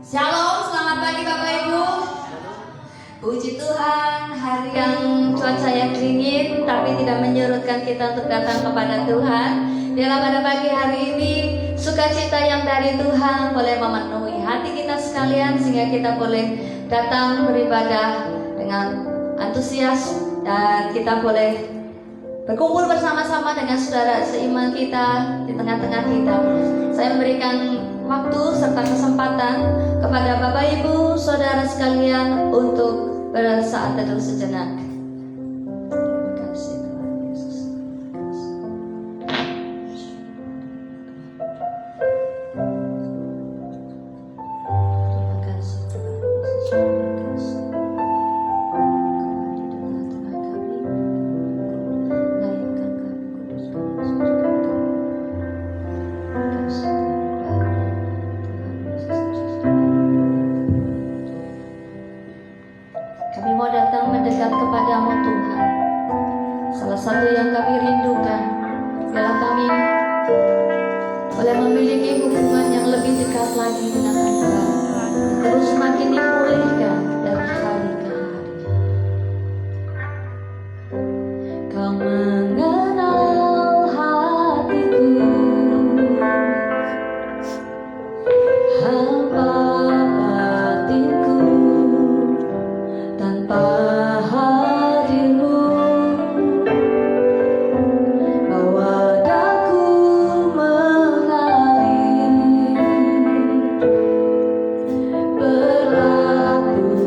Shalom, selamat pagi Bapak Ibu. Puji Tuhan, hari yang cuaca yang dingin tapi tidak menyurutkan kita untuk datang kepada Tuhan. Biarlah pada pagi hari ini sukacita yang dari Tuhan boleh memenuhi hati kita sekalian, sehingga kita boleh datang beribadah dengan antusias dan kita boleh berkumpul bersama-sama dengan saudara seiman kita di tengah-tengah kita. Saya memberikan waktu serta kesempatan kepada Bapak Ibu saudara sekalian untuk bersaat teduh sejenak. Terima kasih Tuhan Yesus. Terima kasih Tuhan Yesus. Terima kasih. Kami mau datang mendekat kepadamu Tuhan. Salah satu yang kami rindukan adalah kami boleh memiliki hubungan yang lebih dekat lagi dengan Engkau, terus makin dipulihkan dari hari ke hari. Kau mengenal hatiku, hamba batinku. Tanpa hadirmu, bawa daku mengalir, berlabuh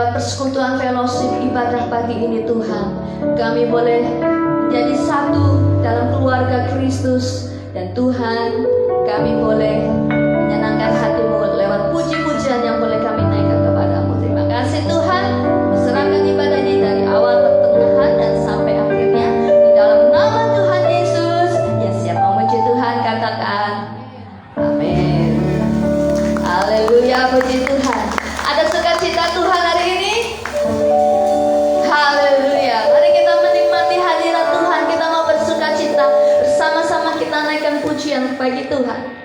lewat persekutuan fellowship ibadah pagi ini Tuhan, kami boleh menjadi satu dalam keluarga Kristus. Dan Tuhan, kami boleh menyenangkan hati-Mu lewat puji-pujian yang boleh kami naikkan kepadamu. Terima kasih Tuhan, serahkan ibadah ini dari awal, pertengahan, dan sampai akhirnya. Di dalam nama Tuhan Yesus, yang siap memuji Tuhan, katakan amin. Haleluya, puji Tuhan. Ada sukacita Tuhan hari ini? Haleluya. Mari kita menikmati hadirat Tuhan. Kita mau bersukacita bersama-sama, kita naikkan pujian bagi Tuhan.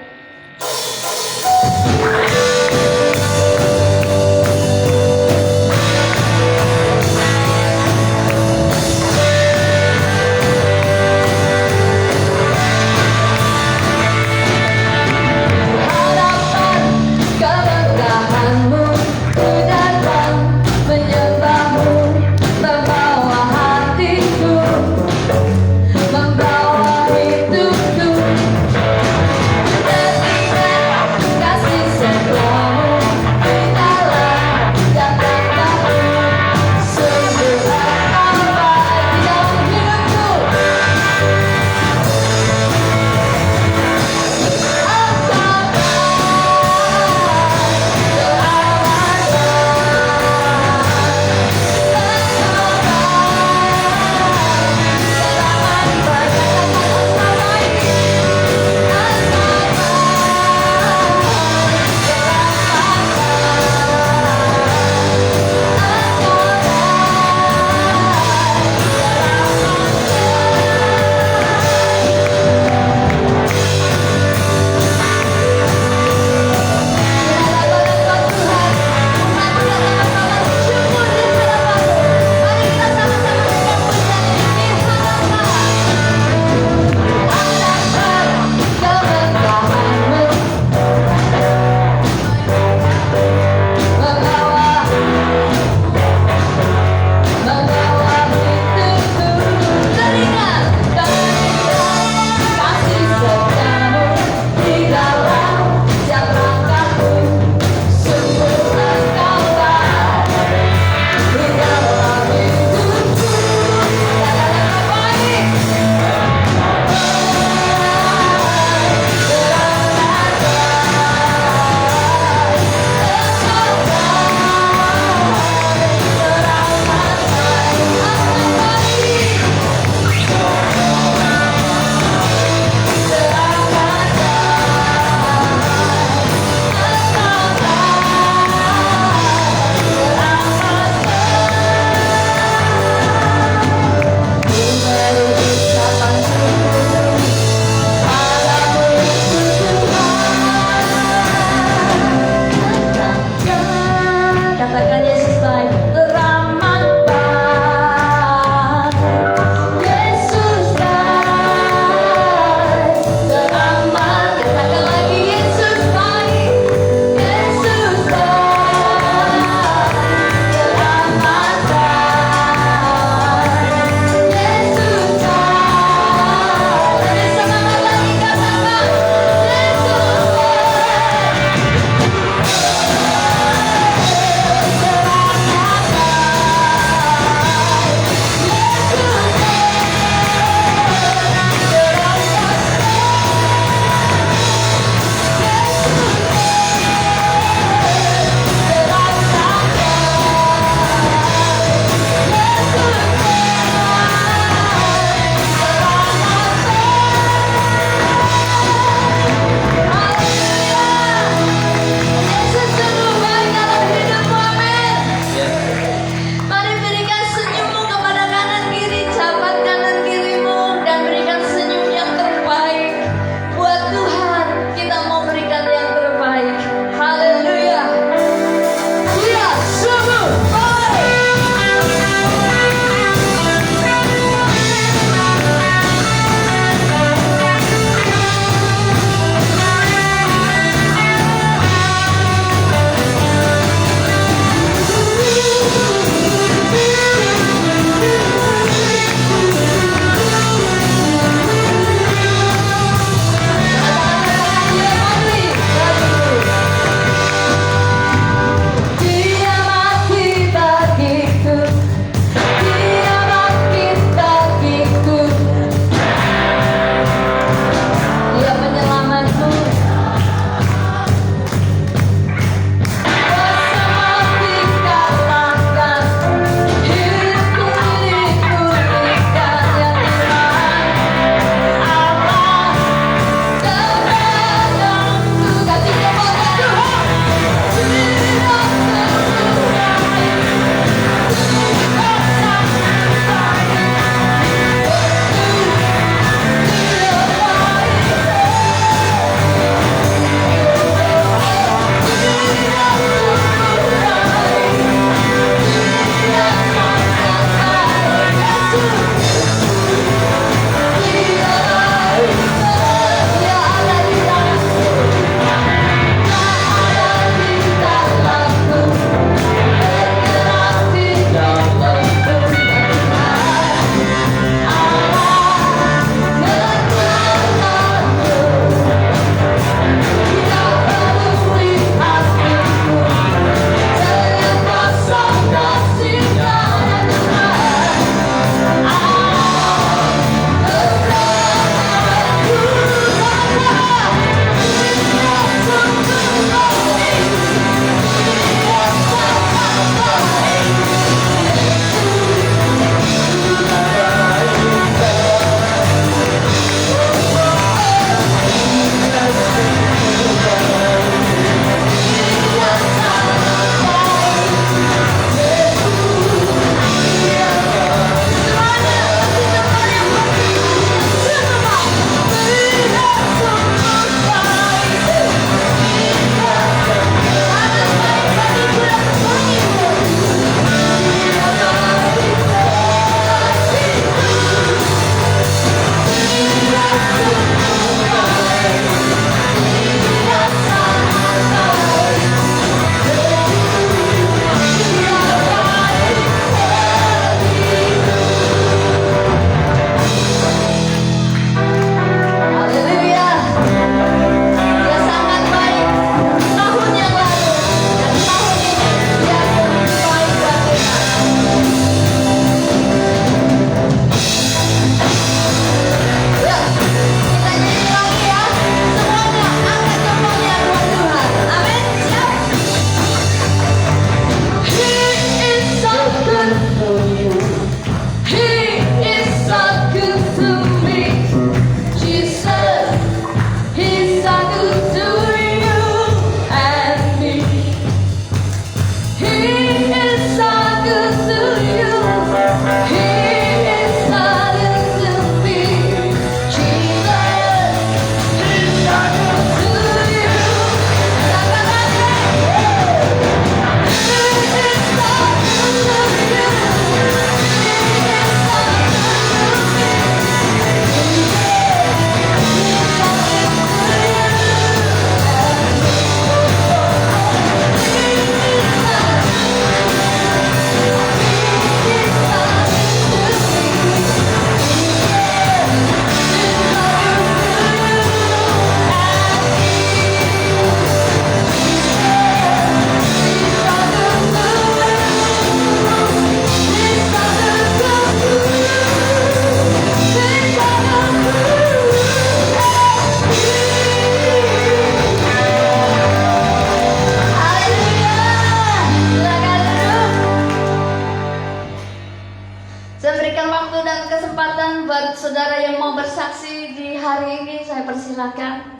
saudara yang mau bersaksi di hari ini, saya persilakan.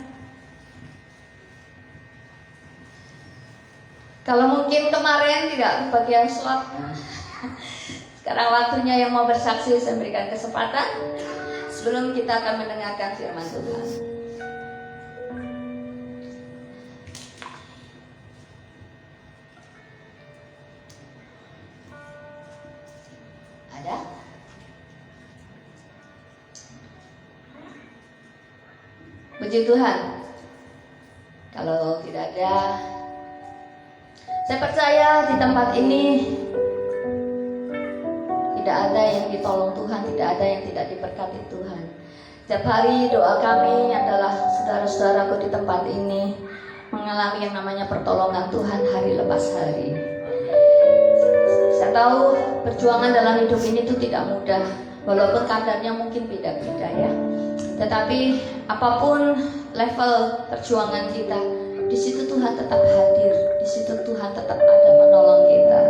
Kalau mungkin kemarin tidak kebagian slot, sekarang waktunya yang mau bersaksi, saya berikan kesempatan sebelum kita akan mendengarkan firman Tuhan. Ada? Puji Tuhan. Kalau tidak ada, saya percaya di tempat ini tidak ada yang ditolong Tuhan, tidak ada yang tidak diberkati Tuhan. Setiap hari doa kami adalah saudara-saudaraku di tempat ini mengalami yang namanya pertolongan Tuhan hari lepas hari. Saya tahu perjuangan dalam hidup ini itu tidak mudah, walaupun kadarnya mungkin beda-beda ya. Tetapi apapun level perjuangan kita, di situ Tuhan tetap hadir, di situ Tuhan tetap ada menolong kita.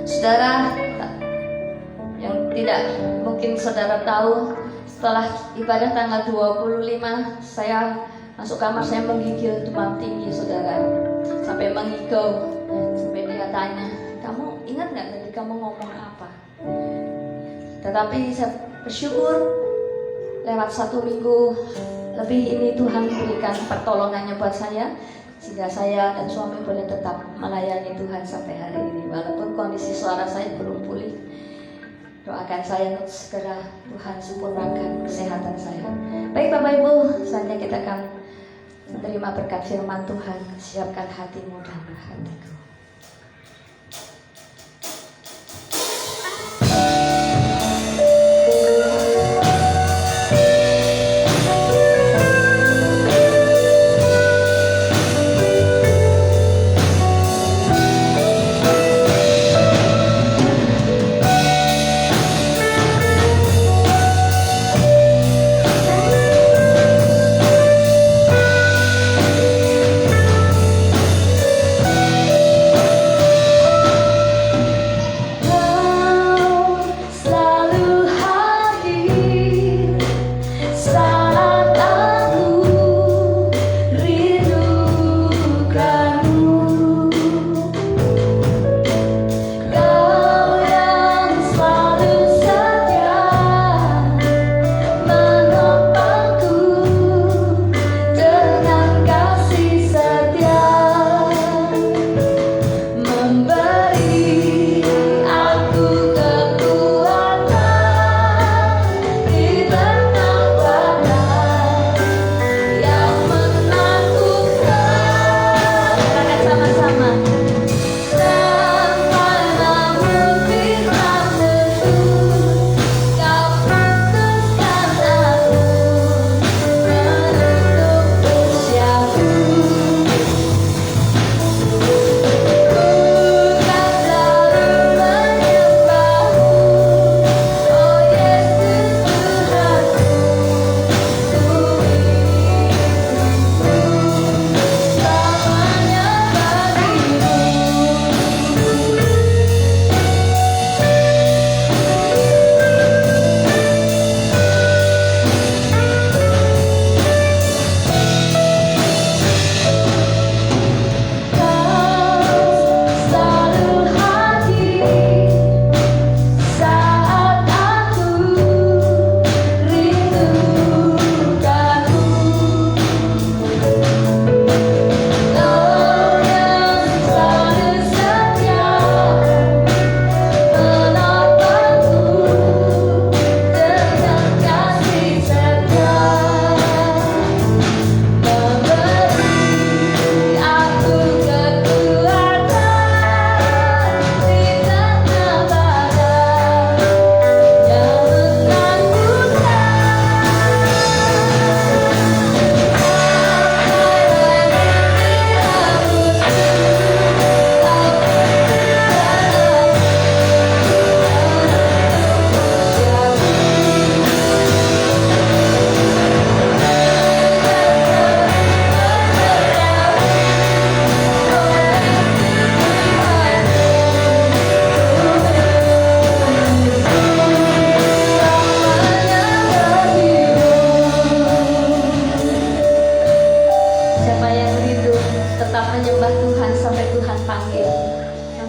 Saudara, yang tidak mungkin saudara tahu, setelah ibadah tanggal 25, saya masuk kamar, saya menggigil demam tinggi saudara, sampai mengigau, sampai dia tanya, kamu ingat nggak tadi kamu ngomong apa? Tetapi saya bersyukur lewat 1 minggu lebih ini Tuhan berikan pertolongannya buat saya, sehingga saya dan suami boleh tetap melayani Tuhan sampai hari ini, walaupun kondisi suara saya belum pulih. Doakan saya untuk segera Tuhan sempurnakan kesehatan saya. Baik Bapak Ibu, saatnya kita akan menerima berkat firman Tuhan. Siapkan hatimu dan hatiku.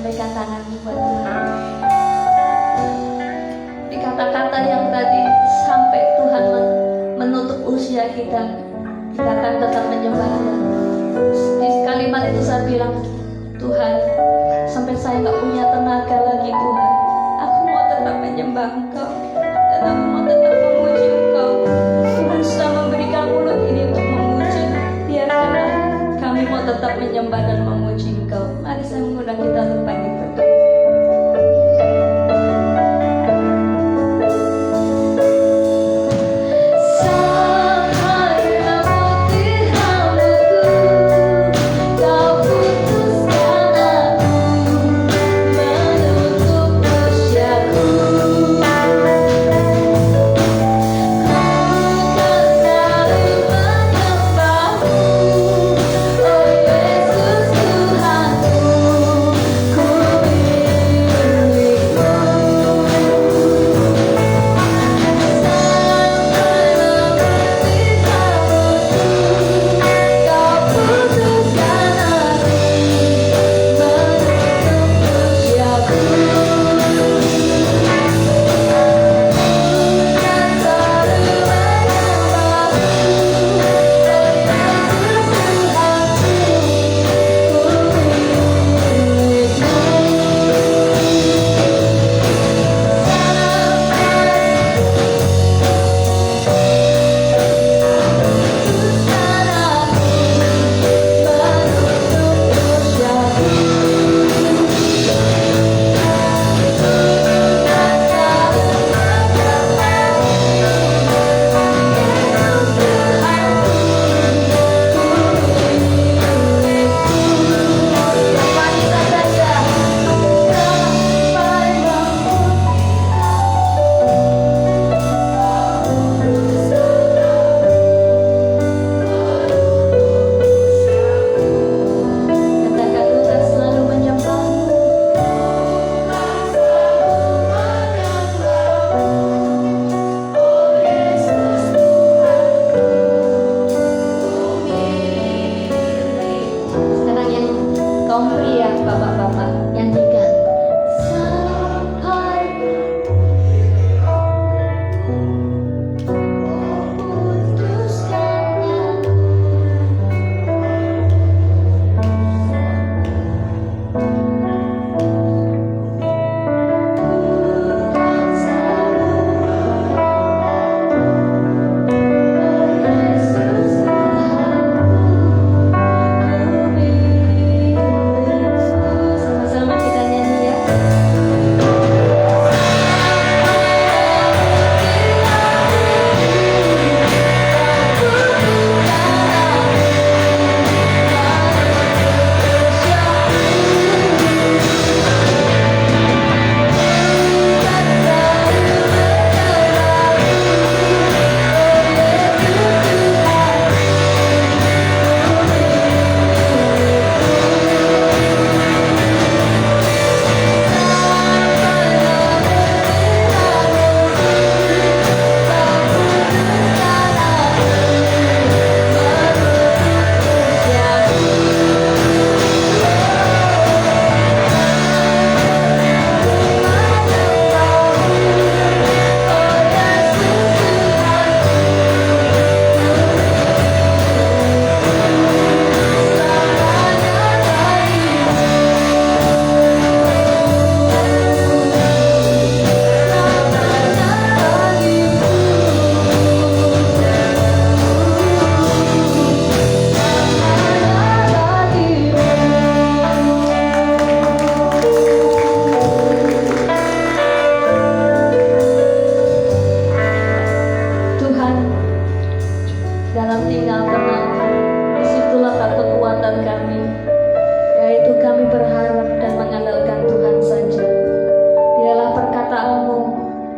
lambaikan tanganmu buat Tuhan. Di kata-kata yang tadi sampai Tuhan menutup usia kita akan tetap menyembah Dia. Di kalimat itu saya bilang, Tuhan, sampai saya nggak punya tenaga lagi Tuhan, aku mau tetap menyembah Engkau dan aku mau tetap memuji Engkau. Tuhan sudah memberikan mulut ini untuk memuji, biarkanlah kami mau tetap menyembah dan memuji Engkau. Mari saya mengundang kita untuk pagi berdoa.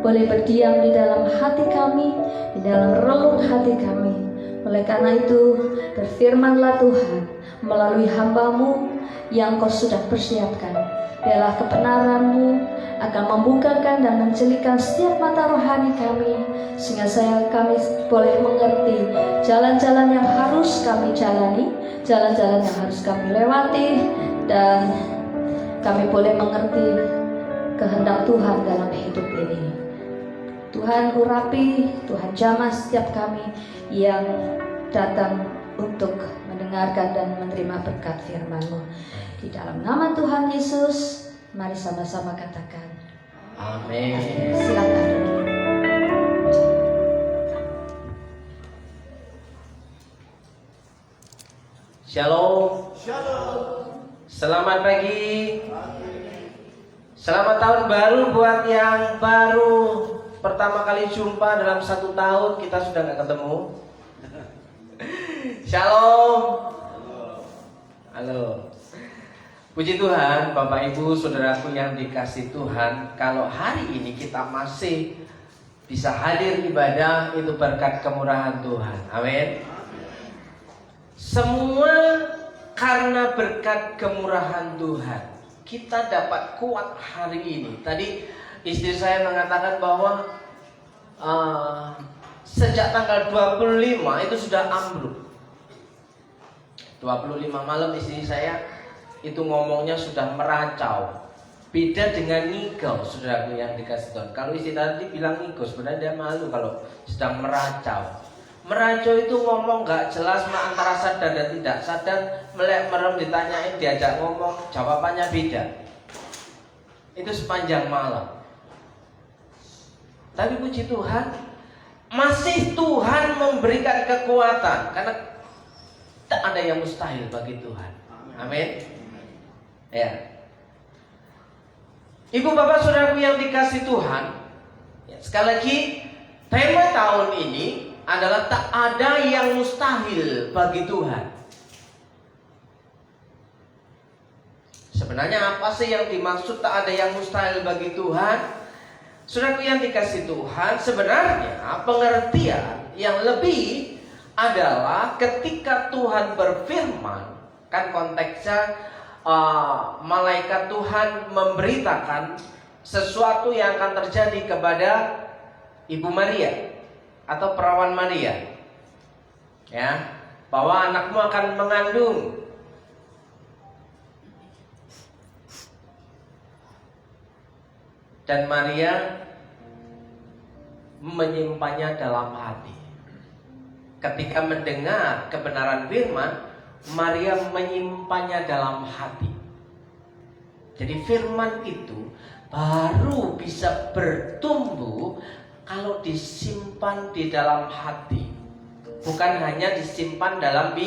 boleh berdiam di dalam hati kami, di dalam relung hati kami. Oleh karena itu, berfirmanlah Tuhan melalui hamba-Mu yang Kau sudah persiapkan. Biarlah kebenaran-Mu akan membukakan dan menjelikan setiap mata rohani kami, sehingga kami boleh mengerti jalan-jalan yang harus kami jalani, jalan-jalan yang harus kami lewati, dan kami boleh mengerti kehendak Tuhan dalam hidup ini. Tuhan urapi, Tuhan jamah setiap kami yang datang untuk mendengarkan dan menerima berkat firman-Mu. Di dalam nama Tuhan Yesus, mari sama-sama katakan Amin. Silakan duduk. Shalom. Selamat pagi. Selamat tahun baru buat yang baru pertama kali jumpa dalam 1 tahun. Kita sudah nggak ketemu. Shalom. Halo. Puji Tuhan, Bapak Ibu, Saudaraku yang dikasih Tuhan. Kalau hari ini kita masih bisa hadir ibadah, itu berkat kemurahan Tuhan. Amin. Semua karena berkat kemurahan Tuhan kita dapat kuat hari ini. Tadi istri saya mengatakan bahwa sejak tanggal 25 itu sudah ambruk. 25 malam istri saya itu ngomongnya sudah meracau. Beda dengan ngigau, saudaraku yang dikasih Tuhan. Kalau istri tadi bilang ngigau, sebenarnya dia malu kalau sedang meracau. Meracau itu ngomong gak jelas antara sadar dan tidak sadar, melek merem ditanyain, diajak ngomong, jawabannya beda. Itu sepanjang malam. Tapi puji Tuhan, masih Tuhan memberikan kekuatan, karena tak ada yang mustahil bagi Tuhan. Amin. Ya. Ibu bapak saudaraku yang dikasih Tuhan, ya, sekali lagi tema tahun ini adalah tak ada yang mustahil bagi Tuhan. Sebenarnya apa sih yang dimaksud tak ada yang mustahil bagi Tuhan? Saudaraku yang dikasih Tuhan, sebenarnya pengertian yang lebih adalah ketika Tuhan berfirman, kan konteksnya malaikat Tuhan memberitakan sesuatu yang akan terjadi kepada Ibu Maria atau perawan Maria, ya, bahwa anakmu akan mengandung. Dan Maria menyimpannya dalam hati. Ketika mendengar kebenaran firman, Maria menyimpannya dalam hati. Jadi firman itu baru bisa bertumbuh kalau disimpan di dalam hati. Bukan hanya disimpan dalam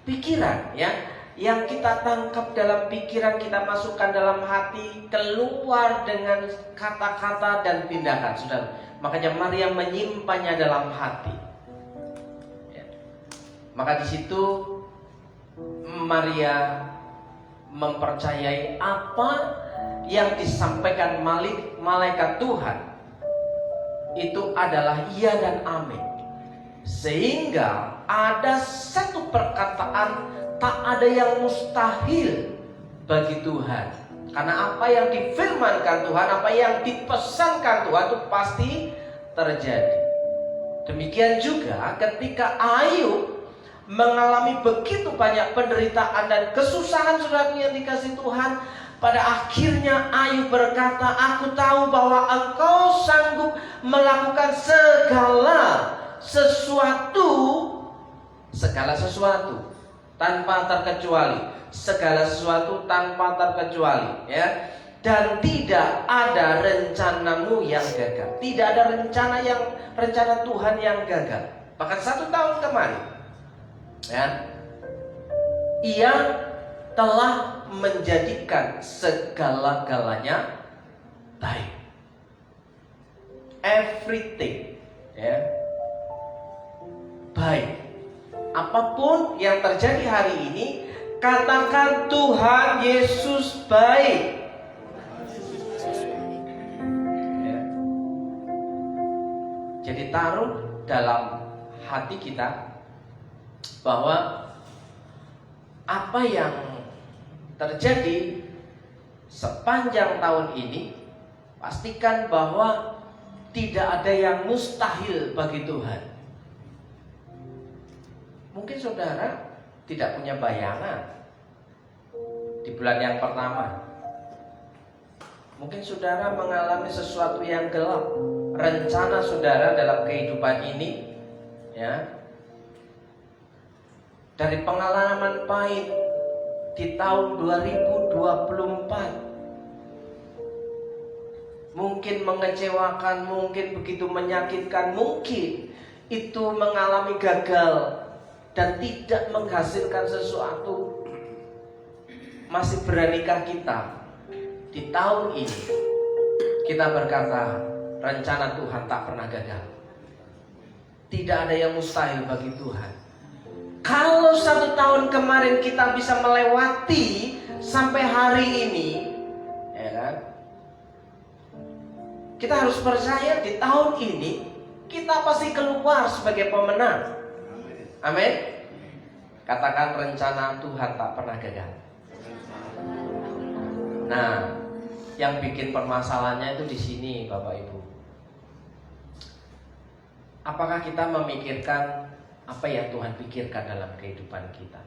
pikiran, ya. Yang kita tangkap dalam pikiran, kita masukkan dalam hati, keluar dengan kata-kata dan tindakan, saudara. Makanya Maria menyimpannya dalam hati. Ya. Maka di situ Maria mempercayai apa yang disampaikan malaikat Tuhan itu adalah iya dan amin. Sehingga ada satu perkataan, tak ada yang mustahil bagi Tuhan. Karena apa yang difirmankan Tuhan, apa yang dipesankan Tuhan itu pasti terjadi. Demikian juga ketika Ayub mengalami begitu banyak penderitaan dan kesusahan, saudaraku yang dikasih Tuhan, pada akhirnya Ayub berkata, aku tahu bahwa Engkau sanggup melakukan segala sesuatu tanpa terkecuali, segala sesuatu tanpa terkecuali, ya. Dan tidak ada rencanamu yang gagal, tidak ada rencana Tuhan yang gagal. Bahkan 1 tahun kemarin, ya, ia telah menjadikan segala-galanya baik. Everything, ya, baik. Apapun yang terjadi hari ini, katakan Tuhan Yesus baik. Ya. Jadi taruh dalam hati kita bahwa apa yang terjadi sepanjang tahun ini, pastikan bahwa tidak ada yang mustahil bagi Tuhan. Mungkin saudara tidak punya bayangan di bulan yang pertama, Mungkin saudara mengalami sesuatu yang gelap, rencana saudara dalam kehidupan ini, ya, dari pengalaman pahit di tahun 2024, mungkin mengecewakan, mungkin begitu menyakitkan, mungkin itu mengalami gagal dan tidak menghasilkan sesuatu. Masih beranikah kita di tahun ini kita berkata rencana Tuhan tak pernah gagal? Tidak ada yang mustahil bagi Tuhan. Kalau 1 tahun kemarin kita bisa melewati sampai hari ini, ya kan? Kita harus percaya di tahun ini kita pasti keluar sebagai pemenang. Amin. Katakan rencana Tuhan tak pernah gagal. Nah, yang bikin permasalahannya itu di sini, Bapak Ibu. Apakah kita memikirkan apa yang Tuhan pikirkan dalam kehidupan kita?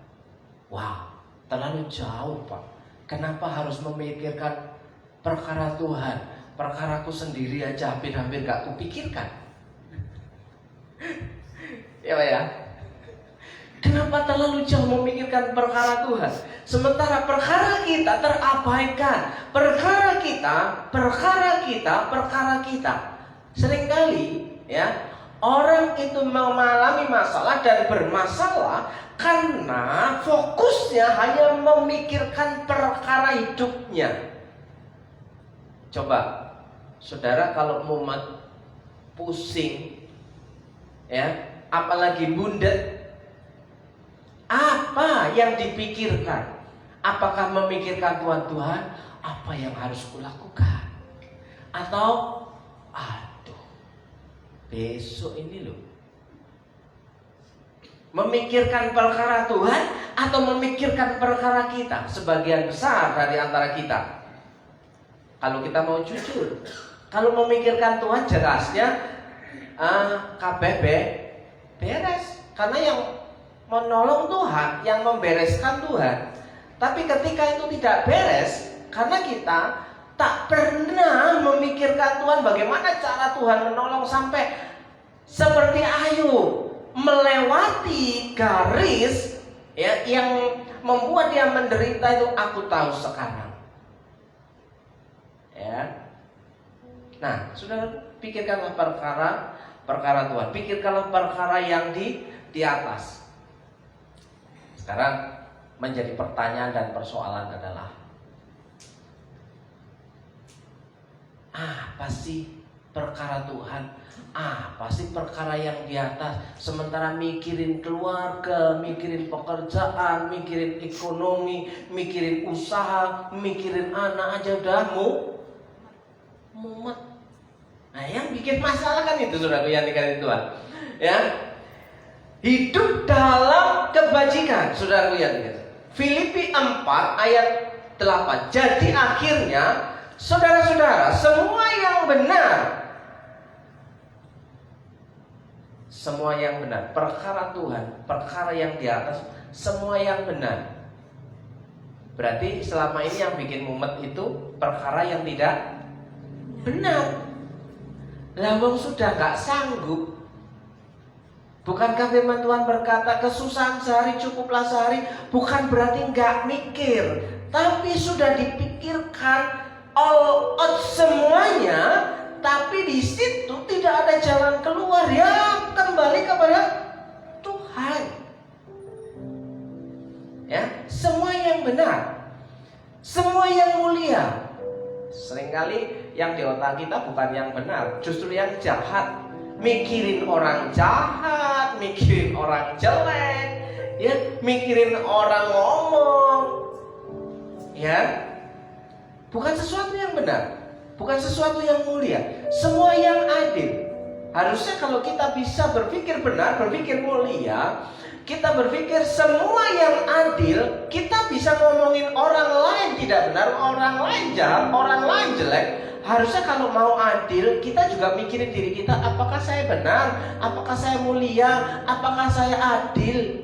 Wah, terlalu jauh, Pak. Kenapa harus memikirkan perkara Tuhan? Perkaraku sendiri aja hampir-hampir gak kupikirkan. Ya Pak ya. Kenapa terlalu jauh memikirkan perkara Tuhan? Sementara perkara kita terabaikan. Perkara kita. Seringkali ya, orang itu mengalami masalah dan bermasalah karena fokusnya hanya memikirkan perkara hidupnya. Coba, saudara kalau mumet, pusing, ya, apalagi bundet, apa yang dipikirkan? Apakah memikirkan Tuhan, apa yang harus kulakukan? Atau, aduh, besok ini loh, memikirkan perkara Tuhan atau memikirkan perkara kita? Sebagian besar dari antara kita, kalau kita mau jujur, kalau memikirkan Tuhan jelasnya KBB beres, karena yang menolong Tuhan, yang membereskan Tuhan. Tapi ketika itu tidak beres, karena kita tak pernah memikirkan Tuhan, bagaimana cara Tuhan menolong sampai seperti Ayub melewati garis ya, yang membuat dia menderita itu, aku tahu sekarang. Ya. Nah, saudara, pikirkanlah perkara Tuhan, pikirkanlah perkara yang di atas. Sekarang menjadi pertanyaan dan persoalan adalah, apa sih perkara Tuhan? Apa sih perkara yang di atas? Sementara mikirin keluarga, mikirin pekerjaan, mikirin ekonomi, mikirin usaha, mikirin anak aja udah mumet. Nah, yang bikin masalah kan itu, saudaraku yang dikasihi Tuhan. Ya, hidup dalam kebajikan, saudaraku yang dikasihi. Filipi 4 ayat 8. Jadi akhirnya, saudara-saudara, semua yang benar, perkara Tuhan, perkara yang di atas, semua yang benar. Berarti selama ini yang bikin mumet itu perkara yang tidak benar. Lambang sudah gak sanggup. Bukankah firman Tuhan berkata, kesusahan sehari cukuplah sehari? Bukan berarti gak mikir, tapi sudah dipikirkan all out semuanya, tapi di situ tidak ada jalan keluar. Ya, kembali kepada Tuhan. Ya, semua yang benar, semua yang mulia. Seringkali yang di otak kita bukan yang benar, justru yang jahat. Mikirin orang jahat, mikirin orang jelek, ya, mikirin orang ngomong, ya, bukan sesuatu yang benar, bukan sesuatu yang mulia, semua yang adil. Harusnya kalau kita bisa berpikir benar, berpikir mulia, kita berpikir semua yang adil, kita bisa ngomongin orang lain tidak benar, orang lain jahat, orang lain jelek. Harusnya kalau mau adil, kita juga mikirin diri kita, apakah saya benar, apakah saya mulia, apakah saya adil.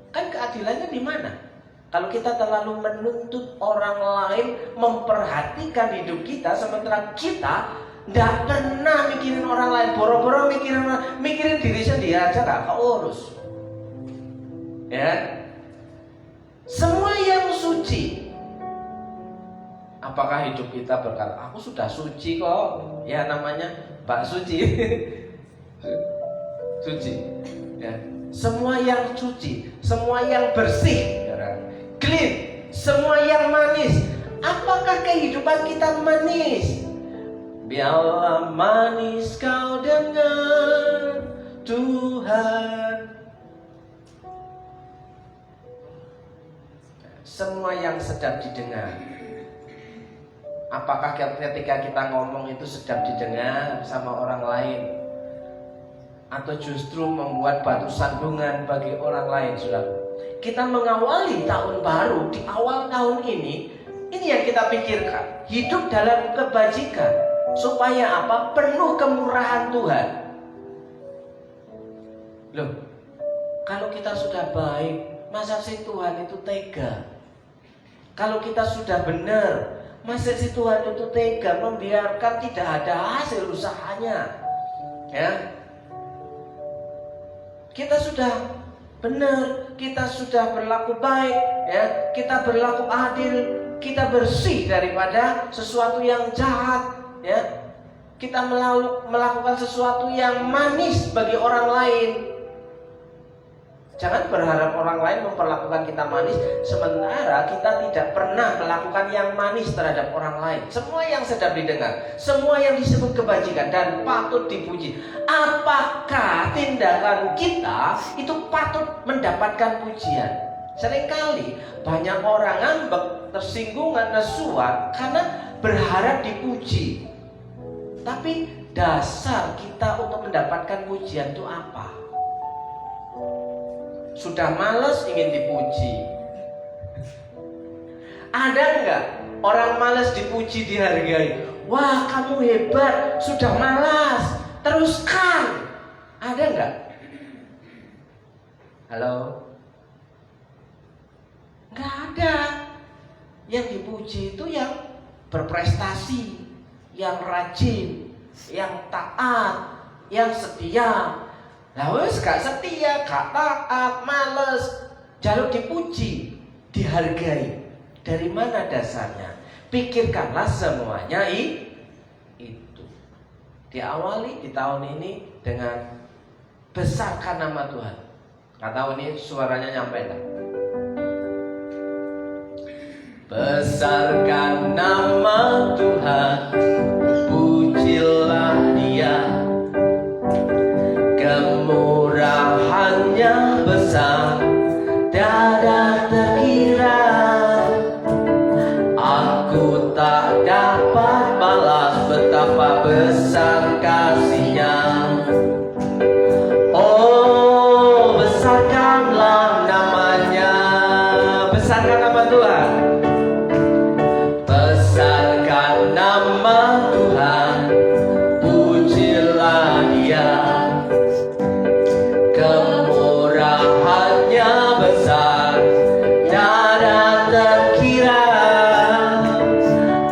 Kan keadilannya di mana? Kalau kita terlalu menuntut orang lain memperhatikan hidup kita, sementara kita tidak pernah mikirin orang lain, boro-boro mikirin diri sendiri aja gak keurus. Ya, semua yang suci. Apakah hidup kita berkata, aku sudah suci kok? Ya namanya Mbak Suci. Suci. Ya. Semua yang suci, semua yang bersih, clean, semua yang manis. Apakah kehidupan kita manis? Biarlah manis kau dengar Tuhan. Semua yang sedap didengar. Apakah ketika kita ngomong itu sedap didengar sama orang lain, atau justru membuat batu sandungan bagi orang lain? Sudah, kita mengawali tahun baru, di awal tahun ini yang kita pikirkan, hidup dalam kebajikan, supaya apa? Penuh kemurahan Tuhan. Loh, kalau kita sudah baik, masa sih Tuhan itu tega? Kalau kita sudah benar, masa sih Tuhan itu tega membiarkan tidak ada hasil usahanya? Ya, kita sudah benar, kita sudah berlaku baik, ya, kita berlaku adil, kita bersih daripada sesuatu yang jahat, ya, kita melakukan sesuatu yang manis bagi orang lain. Jangan berharap orang lain memperlakukan kita manis, sementara kita tidak pernah melakukan yang manis terhadap orang lain. Semua yang sedap didengar, semua yang disebut kebajikan dan patut dipuji. Apakah tindakan kita itu patut mendapatkan pujian? Seringkali banyak orang ngambek, tersinggung, nesuan karena berharap dipuji. Tapi dasar kita untuk mendapatkan pujian itu apa? Sudah malas ingin dipuji. Ada enggak orang malas dipuji dihargai? Wah, kamu hebat, sudah malas, teruskan. Ada enggak? Halo? Enggak ada. Yang dipuji itu yang berprestasi, yang rajin, yang taat, yang setia. Nah, wes gak setia, gak taat, males, jaluk dipuji, dihargai. Dari mana dasarnya? Pikirkanlah semuanya itu. Diawali di tahun ini dengan besarkan nama Tuhan. Gak tahu ini suaranya nyampe tak? Besarkan nama Tuhan, pujilah Dia. Kemurahannya besar, tiada terkira. Aku tak dapat balas betapa besar kasih-Nya. Oh, besarkanlah namanya. Besarkan nama Tuhan. Besarkan nama Tuhan, pujilah Dia. Kemurahannya besar, tiada terkira.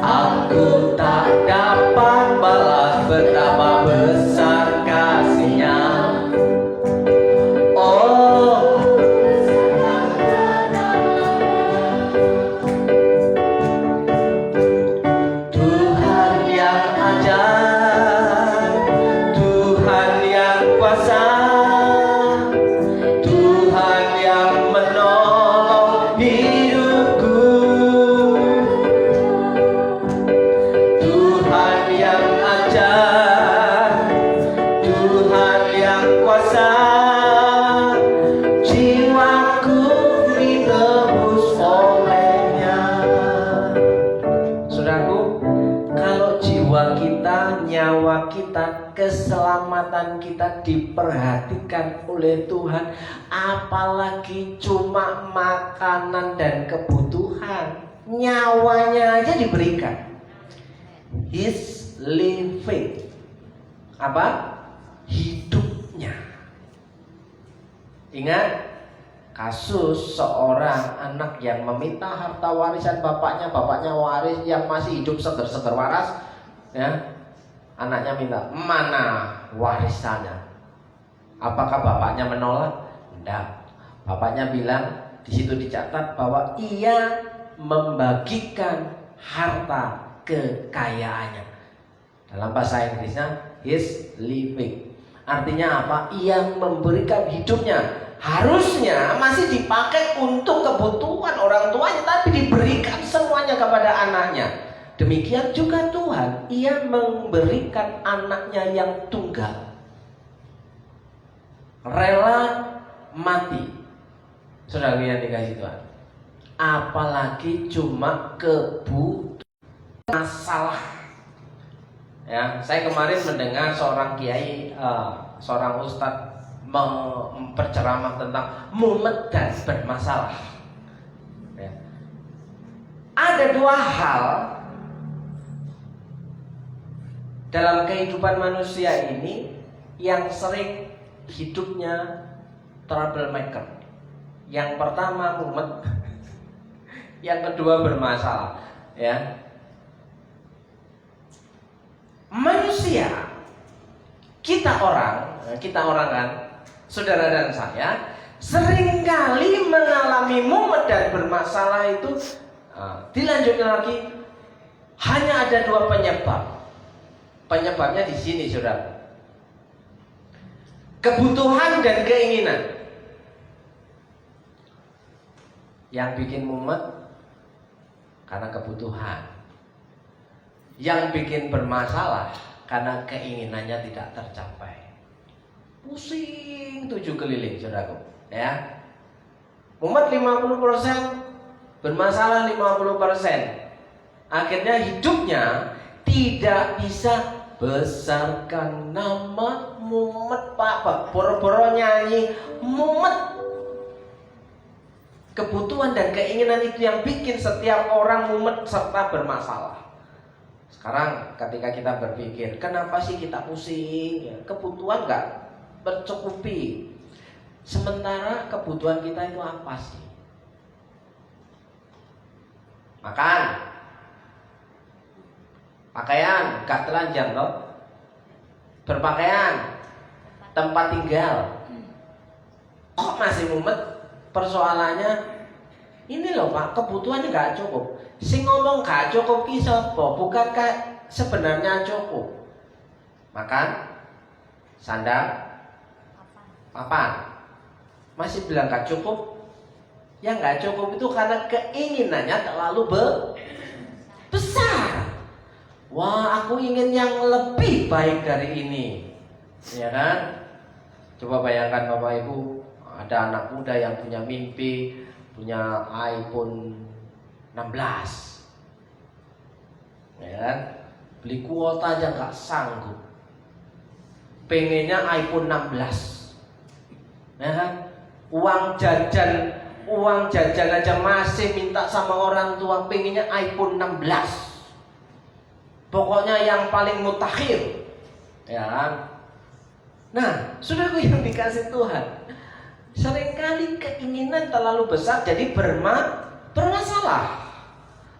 Aku tak dapat balas betapa besar kasih-Nya. Oh, Tuhan yang ajaib, Tuhan yang kuasa, Tuhan yang menolong hidupku, Tuhan yang ajaib, Tuhan yang kuasa, jiwaku ditebus oleh-Nya. Saudaraku, kalau jiwa kita, nyawa kita, keselamatan kita diperhatikan oleh Tuhan, apalagi cuma makanan dan kebutuhan, nyawanya aja diberikan. His living, apa? Hidupnya. Ingat, kasus seorang anak yang meminta harta warisan bapaknya, bapaknya waris yang masih hidup seger-seger waras, ya. Anaknya minta, mana warisannya? Apakah bapaknya menolak? Tidak. Bapaknya bilang, di situ dicatat bahwa ia membagikan harta kekayaannya. Dalam bahasa Inggrisnya, his living. Artinya apa? Ia memberikan hidupnya. Harusnya masih dipakai untuk kebutuhan orang tuanya, tapi diberikan semuanya kepada anaknya. Demikian juga Tuhan, ia memberikan anaknya yang tunggal, rela mati. Saudara yang dikasih Tuhan, apalagi cuma kebutuhan masalah. Ya, saya kemarin mendengar seorang kiai, seorang ustadz memperceramah tentang mumet dan bermasalah. Ya. Ada dua hal dalam kehidupan manusia ini yang sering hidupnya troublemaker. Yang pertama mumet, yang kedua bermasalah. Ya, manusia, kita orang kan, saudara dan saya, seringkali mengalami mumet dan bermasalah itu. Dilanjutkan lagi, hanya ada dua penyebab. Penyebabnya di sini, saudara. Kebutuhan dan keinginan. Yang bikin mumet karena kebutuhan. Yang bikin bermasalah karena keinginannya tidak tercapai. Pusing 7 keliling, saudaraku. Ya. Mumet 50%, bermasalah 50%. Akhirnya hidupnya tidak bisa besarkan nama. Mumet, Pak. Boro-boro nyanyi mumet. Kebutuhan dan keinginan itu yang bikin setiap orang mumet serta bermasalah. Sekarang ketika kita berpikir, kenapa sih kita pusing? Ya, kebutuhan gak bercukupi. Sementara kebutuhan kita itu apa sih? Makan, pakaian, gak telanjang toh? Berpakaian, tempat tinggal. Kok masih mumet? Persoalannya ini loh Pak, kebutuhannya gak cukup. Sing ngomong gak cukup ki sapa? Bukankah sebenarnya cukup? Makan, sandal, papan. Masih bilang gak cukup? Yang gak cukup itu karena keinginannya terlalu besar. Wah, aku ingin yang lebih baik dari ini, ya kan? Coba bayangkan Bapak Ibu, ada anak muda yang punya mimpi, punya iPhone 16, ya kan? Beli kuota aja gak sanggup, pengennya iPhone 16, ya kan? Uang jajan aja masih minta sama orang tua, pengennya iPhone 16. Pokoknya yang paling mutakhir, ya kan? Nah, saudaraku yang dikasih Tuhan, seringkali keinginan terlalu besar jadi bermasalah.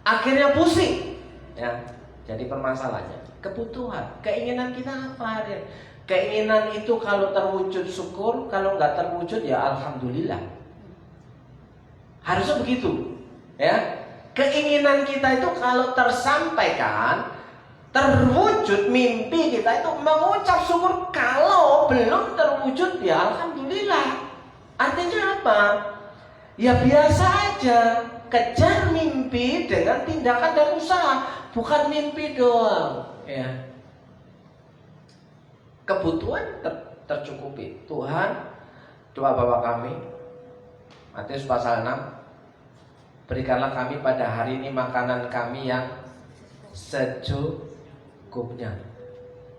Akhirnya pusing, ya. Jadi permasalahannya kebutuhan, keinginan kita apa hari? Keinginan itu kalau terwujud syukur, kalau nggak terwujud ya alhamdulillah. Harusnya begitu, ya. Keinginan kita itu kalau tersampaikan, terwujud mimpi kita itu mengucap syukur. Kalau belum terwujud ya alhamdulillah. Artinya apa? Ya biasa aja, kejar mimpi dengan tindakan dan usaha, bukan mimpi doang, ya. Kebutuhan tercukupi. Tuhan, doa Bapa kami, Matius pasal 6, berikanlah kami pada hari ini makanan kami yang secukupnya.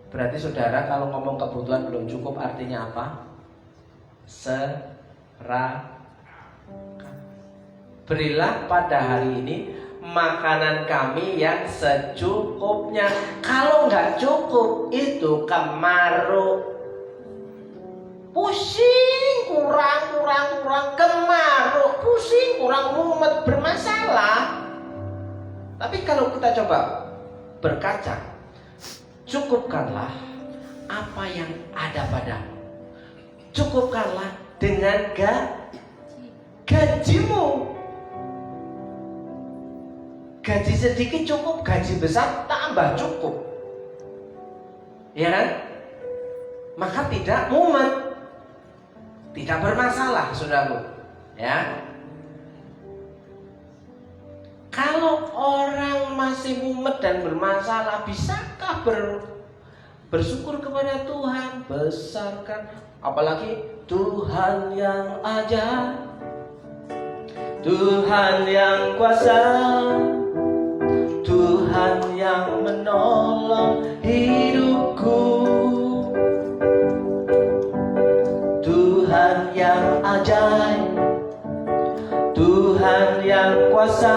Berarti saudara kalau ngomong kebutuhan belum cukup artinya apa? Berilah pada hari ini makanan kami yang secukupnya. Kalau nggak cukup itu kemaruk, pusing kurang kemaruk, pusing, kurang mumet, bermasalah. Tapi kalau kita coba berkaca, cukupkanlah apa yang ada padamu. Cukupkanlah dengan gajimu. Gaji sedikit cukup, gaji besar tambah cukup. Ya kan? Maka tidak mumet, tidak bermasalah, saudaraku. Ya. Kalau orang masih mumet dan bermasalah, bisakah bersyukur kepada Tuhan? Besarkan, apalagi Tuhan yang ajaib, Tuhan yang kuasa, Tuhan yang menolong hidupku, Tuhan yang ajaib, Tuhan yang kuasa,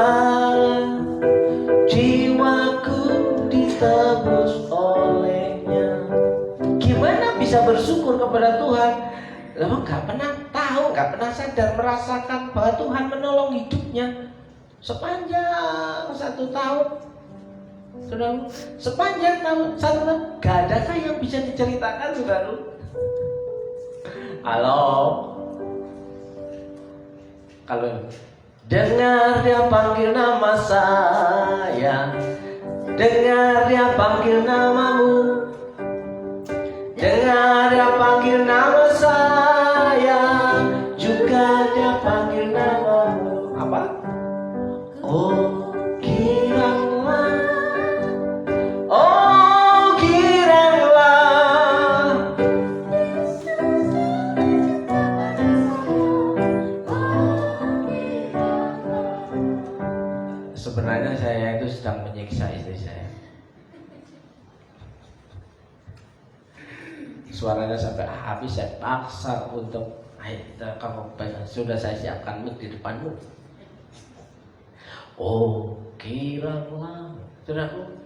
jiwaku ditebus olehnya. Gimana bisa bersyukur kepada Tuhan? Lo gak pernah tahu, gak pernah sadar, merasakan bahwa Tuhan menolong hidupnya sepanjang 1 tahun. Saudara, sepanjang tahun 1 tahun, gak adakah yang bisa diceritakan, saudara? Halo. Kalau dengar dia panggil nama saya, dengar dia panggil namamu, dengar dia panggil nama saya, juga dia panggil namamu. Apa? Oh kiranya, oh kiranya. Sebenarnya saya itu sedang menyiksa istri saya. Suaranya sampai habis, saya paksa untuk, ayo kamu sudah saya siapkan mic di depanmu. Oh giranglah, saudaraku,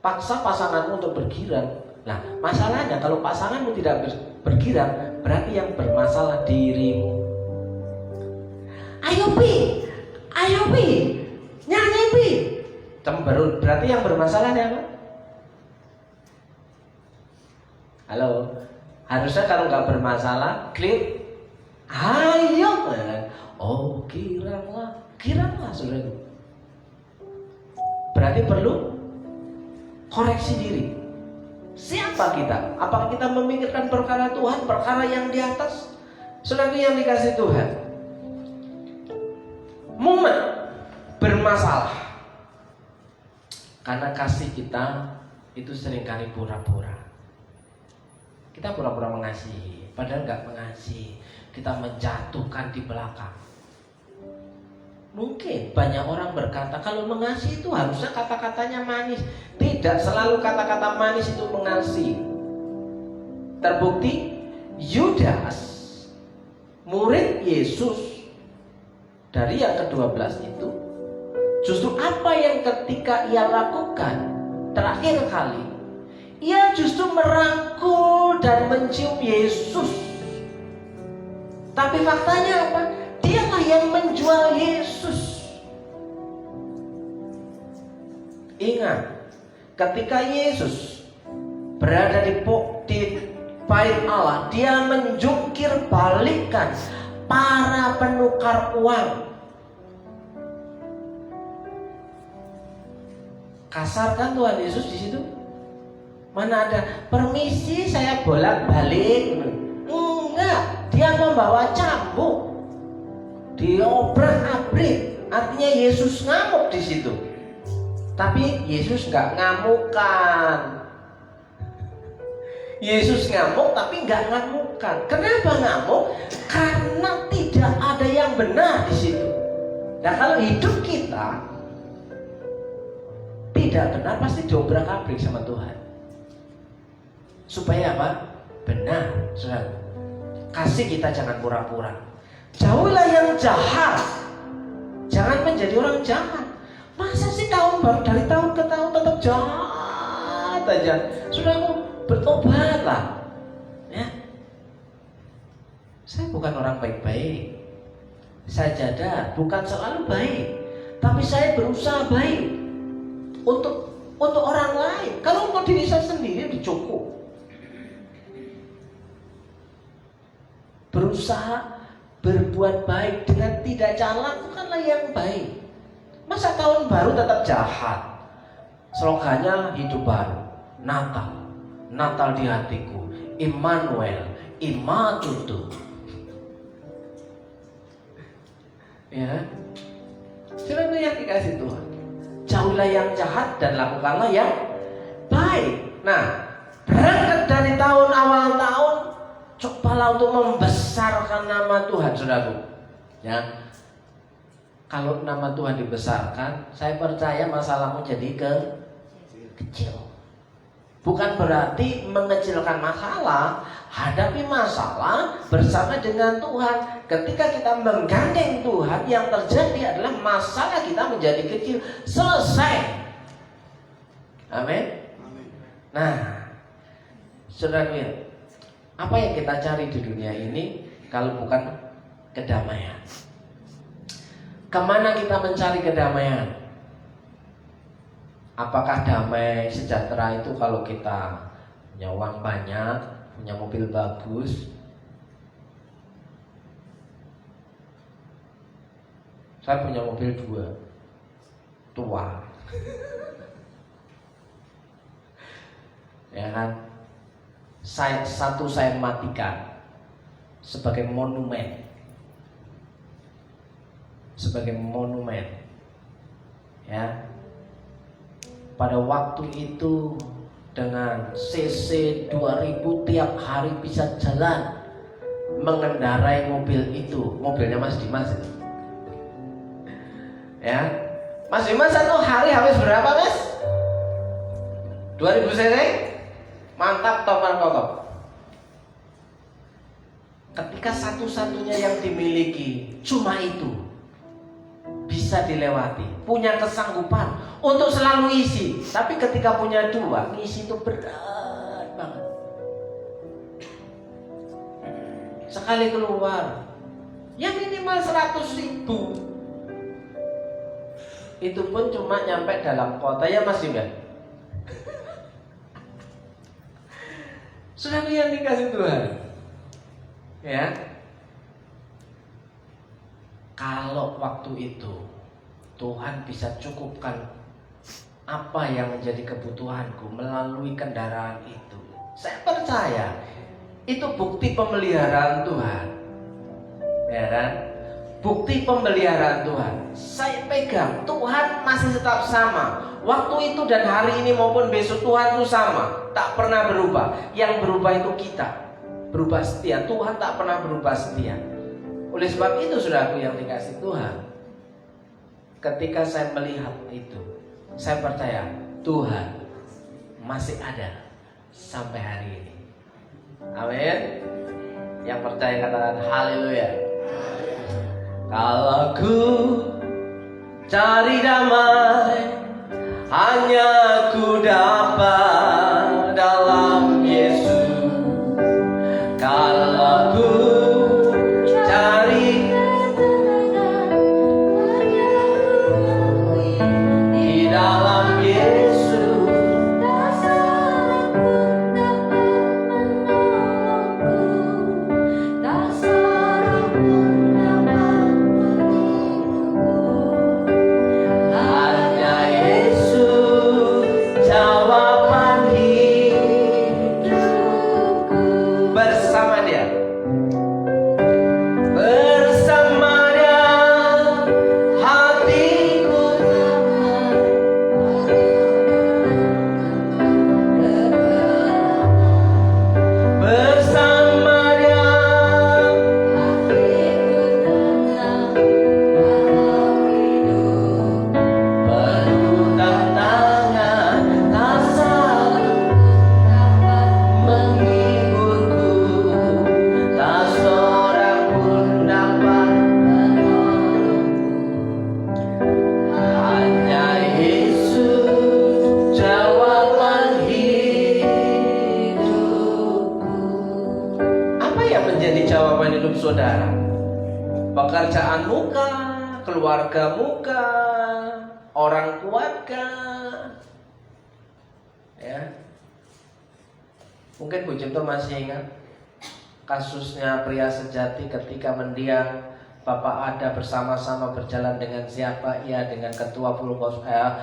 paksa pasanganmu untuk bergirang. Nah masalahnya kalau pasanganmu tidak bergirang, berarti yang bermasalah dirimu. Ayo Pi, nyanyi Pi. Cemberut, berarti yang bermasalah apa? Halo, harusnya kalau nggak bermasalah, klik. Ayo, oh giranglah saudara. Berarti perlu koreksi diri. Siapa kita? Apakah kita memikirkan perkara Tuhan, perkara yang di atas? Saudara yang dikasih Tuhan, mumet, bermasalah, karena kasih kita itu seringkali pura-pura. Kita pura-pura mengasihi, padahal nggak mengasihi. Kita menjatuhkan di belakang. Mungkin banyak orang berkata kalau mengasihi itu harusnya kata-katanya manis. Tidak selalu kata-kata manis itu mengasihi. Terbukti Yudas, murid Yesus dari yang ke-12 itu, justru apa yang ketika ia lakukan terakhir kali, ia justru merangkul dan mencium Yesus. Tapi faktanya apa? Dialah yang menjual Yesus. Ingat, ketika Yesus berada di bait Allah, dia menjungkir balikan para penukar uang. Kasar kan Tuhan Yesus di situ? Mana ada permisi saya bolak-balik? Enggak, dia membawa cambuk. Diobrak-abrik, artinya Yesus ngamuk di situ. Tapi Yesus nggak ngamukan. Yesus ngamuk tapi nggak ngamukan. Kenapa ngamuk? Karena tidak ada yang benar di situ. Nah kalau hidup kita tidak benar, pasti diobrak-abrik sama Tuhan. Supaya apa? Benar, saudara. Kasih kita jangan pura-pura. Jauhilah yang jahat. Jangan menjadi orang jahat. Masa sih dari tahun ke tahun tetap jahat aja? Saudaraku, bertobatlah. Ya. Saya bukan orang baik-baik. Saya sadar bukan selalu baik, tapi saya berusaha baik untuk orang lain. Kalau untuk diri saya sendiri cukup. Berusaha berbuat baik dengan tidak cela, bukanlah yang baik. Masa tahun baru tetap jahat? Slogannya hidup baru, Natal di hatiku, Immanuel, Imatutu. Ya, silakan yang dikasih Tuhan. Jauhilah yang jahat dan lakukanlah yang baik. Nah, berangkat dari awal tahun, cobalah untuk membesarkan nama Tuhan, saudaraku. Ya, kalau nama Tuhan dibesarkan, saya percaya masalahmu jadi kecil. Bukan berarti mengecilkan masalah, hadapi masalah bersama dengan Tuhan. Ketika kita menggandeng Tuhan, yang terjadi adalah masalah kita menjadi kecil, selesai. Amin. Nah, saudara, apa yang kita cari di dunia ini kalau bukan kedamaian? Kemana kita mencari kedamaian? Apakah damai sejahtera itu kalau kita punya uang banyak, punya mobil bagus? Saya punya mobil 2 tua. Ya kan? Satu saya matikan sebagai monumen. Ya. Pada waktu itu dengan CC 2000 tiap hari bisa jalan mengendarai mobil itu. Mobilnya Mas Dimas itu. Ya, Mas Dimas satu hari habis berapa, Mas? 2000 cc? Mantap, top. Ketika satu-satunya yang dimiliki cuma itu, bisa dilewati, punya kesanggupan untuk selalu isi. Tapi ketika punya 2, ngisi itu berat banget. Sekali keluar, ya minimal 100.000. Itu pun cuma nyampe dalam kota, ya Mas Yuda. Sudah yang dikasih Tuhan. Ya. Kalau waktu itu Tuhan bisa cukupkan apa yang menjadi kebutuhanku melalui kendaraan itu, saya percaya itu bukti pemeliharaan Tuhan. Ya kan? Bukti pemeliharaan Tuhan. Saya pegang, Tuhan masih tetap sama. Waktu itu dan hari ini maupun besok Tuhan itu sama, tak pernah berubah. Yang berubah itu kita, berubah setia. Tuhan tak pernah berubah setia. Oleh sebab itu, saudaraku yang dikasih Tuhan, ketika saya melihat itu, saya percaya Tuhan masih ada sampai hari ini. Amin. Yang percaya katakan haleluya. Kalau ku cari damai, hanya ku dapat dalam Yesus. Kalau ku cari di dalam Yesus, hanya Yesus jawab. saudara? Pekerjaanmu kah? Keluargamu kah? Orang kuat kah? Ya. Mungkin Bu Cipto masih ingat kasusnya pria sejati ketika mendiang. Bapak ada bersama-sama berjalan dengan siapa? Ya, dengan ketua full gospel,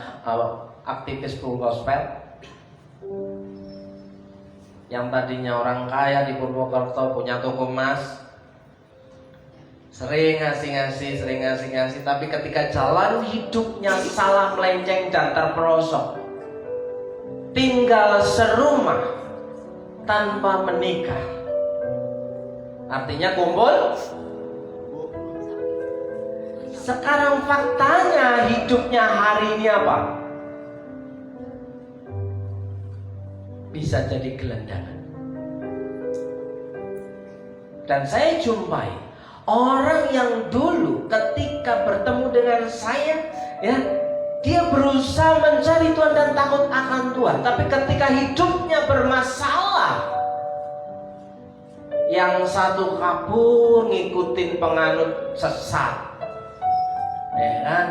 aktivis full gospel, yang tadinya orang kaya di Purwokerto, punya toko emas, sering ngasih, tapi ketika jalan hidupnya salah melenceng dan terperosok, tinggal serumah tanpa menikah. Artinya kumpul. Sekarang faktanya hidupnya hari ini apa? Bisa jadi gelandangan. Dan saya jumpai orang yang dulu ketika bertemu dengan saya, ya, dia berusaha mencari Tuhan dan takut akan Tuhan. Tapi ketika hidupnya bermasalah, yang satu kabur ngikutin penganut sesat. Ya kan?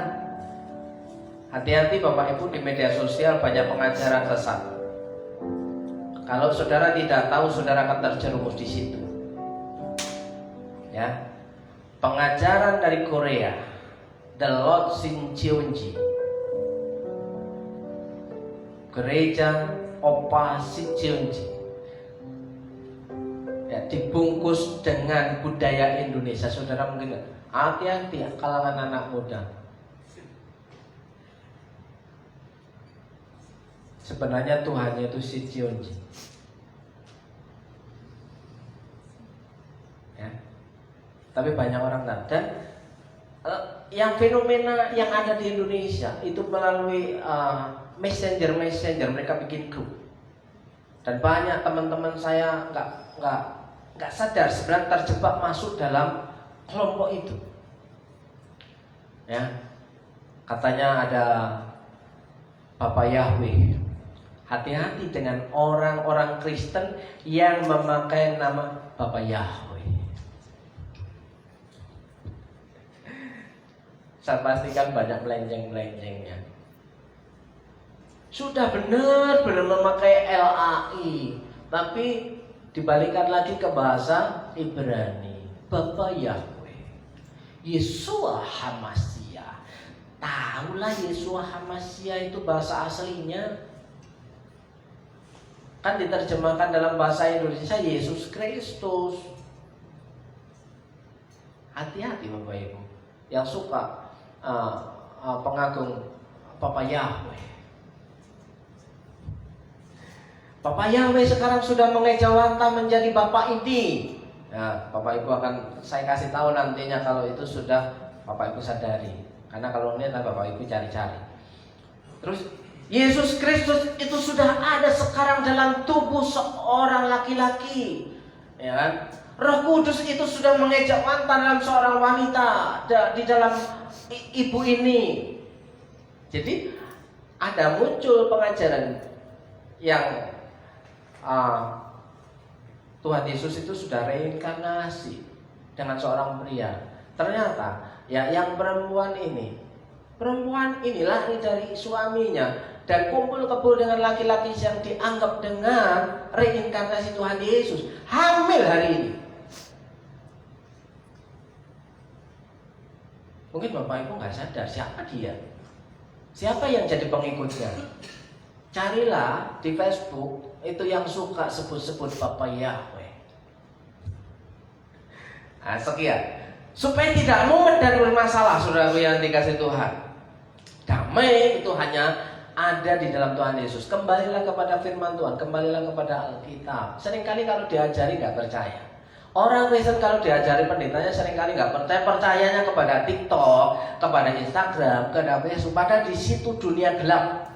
Hati-hati Bapak Ibu, di media sosial banyak pengajaran sesat. Kalau saudara tidak tahu, saudara akan terjerumus di situ. Ya. Pengajaran dari Korea, The Lord Shincheonji, Gereja Opa Shincheonji, ya, dibungkus dengan budaya Indonesia. Saudara mungkin hati-hati ya, kalangan anak muda. Sebenarnya Tuhannya itu Shincheonji. Ya. Tapi banyak orang tahu. Dan yang fenomena yang ada di Indonesia itu melalui messenger mereka bikin grup. Dan banyak teman-teman saya nggak sadar sebenarnya terjebak masuk dalam kelompok itu. Ya, katanya ada Bapak Yahweh. Hati-hati dengan orang-orang Kristen yang memakai nama Bapak Yahweh. Saya pastikan banyak melenceng-melencengnya. Sudah benar-benar memakai LAI, tapi dibalikan lagi ke bahasa Ibrani, Bapak Yahweh, Yeshua Hamashiach. Tahulah Yeshua Hamashiach itu bahasa aslinya. Kan diterjemahkan dalam bahasa Indonesia Yesus Kristus. Hati-hati Bapak Ibu yang suka pengagung Bapak Yahweh. Bapak Yahweh sekarang sudah mengejawantah menjadi Bapak ini. Nah, Bapak Ibu akan saya kasih tahu nantinya kalau itu sudah Bapak Ibu sadari. Karena kalau ini Bapak Ibu cari-cari. Terus Yesus Kristus itu sudah ada sekarang dalam tubuh seorang laki-laki, ya kan? Roh Kudus itu sudah mengejawantah dalam seorang wanita di dalam ibu ini. Jadi ada muncul pengajaran yang Tuhan Yesus itu sudah reinkarnasi dengan seorang pria. Ternyata ya yang perempuan ini lari dari suaminya dan kumpul-kebul dengan laki-laki yang dianggap dengan reinkarnasi Tuhan Yesus, hamil hari ini. Mungkin Bapak Ibu nggak sadar siapa dia, siapa yang jadi pengikutnya. Carilah di Facebook itu yang suka sebut-sebut Bapak Yahweh. Nah, sekian. Supaya tidak mumet dan bermasalah, saudaraku yang dikasih Tuhan. Damai itu hanya ada di dalam Tuhan Yesus. Kembalilah kepada firman Tuhan, kembalilah kepada Alkitab. Seringkali kalau diajari nggak percaya. Orang Kristen kalau diajari pendetanya seringkali nggak percaya, percayanya kepada TikTok, kepada Instagram, kepada Facebook. Padahal di situ dunia gelap.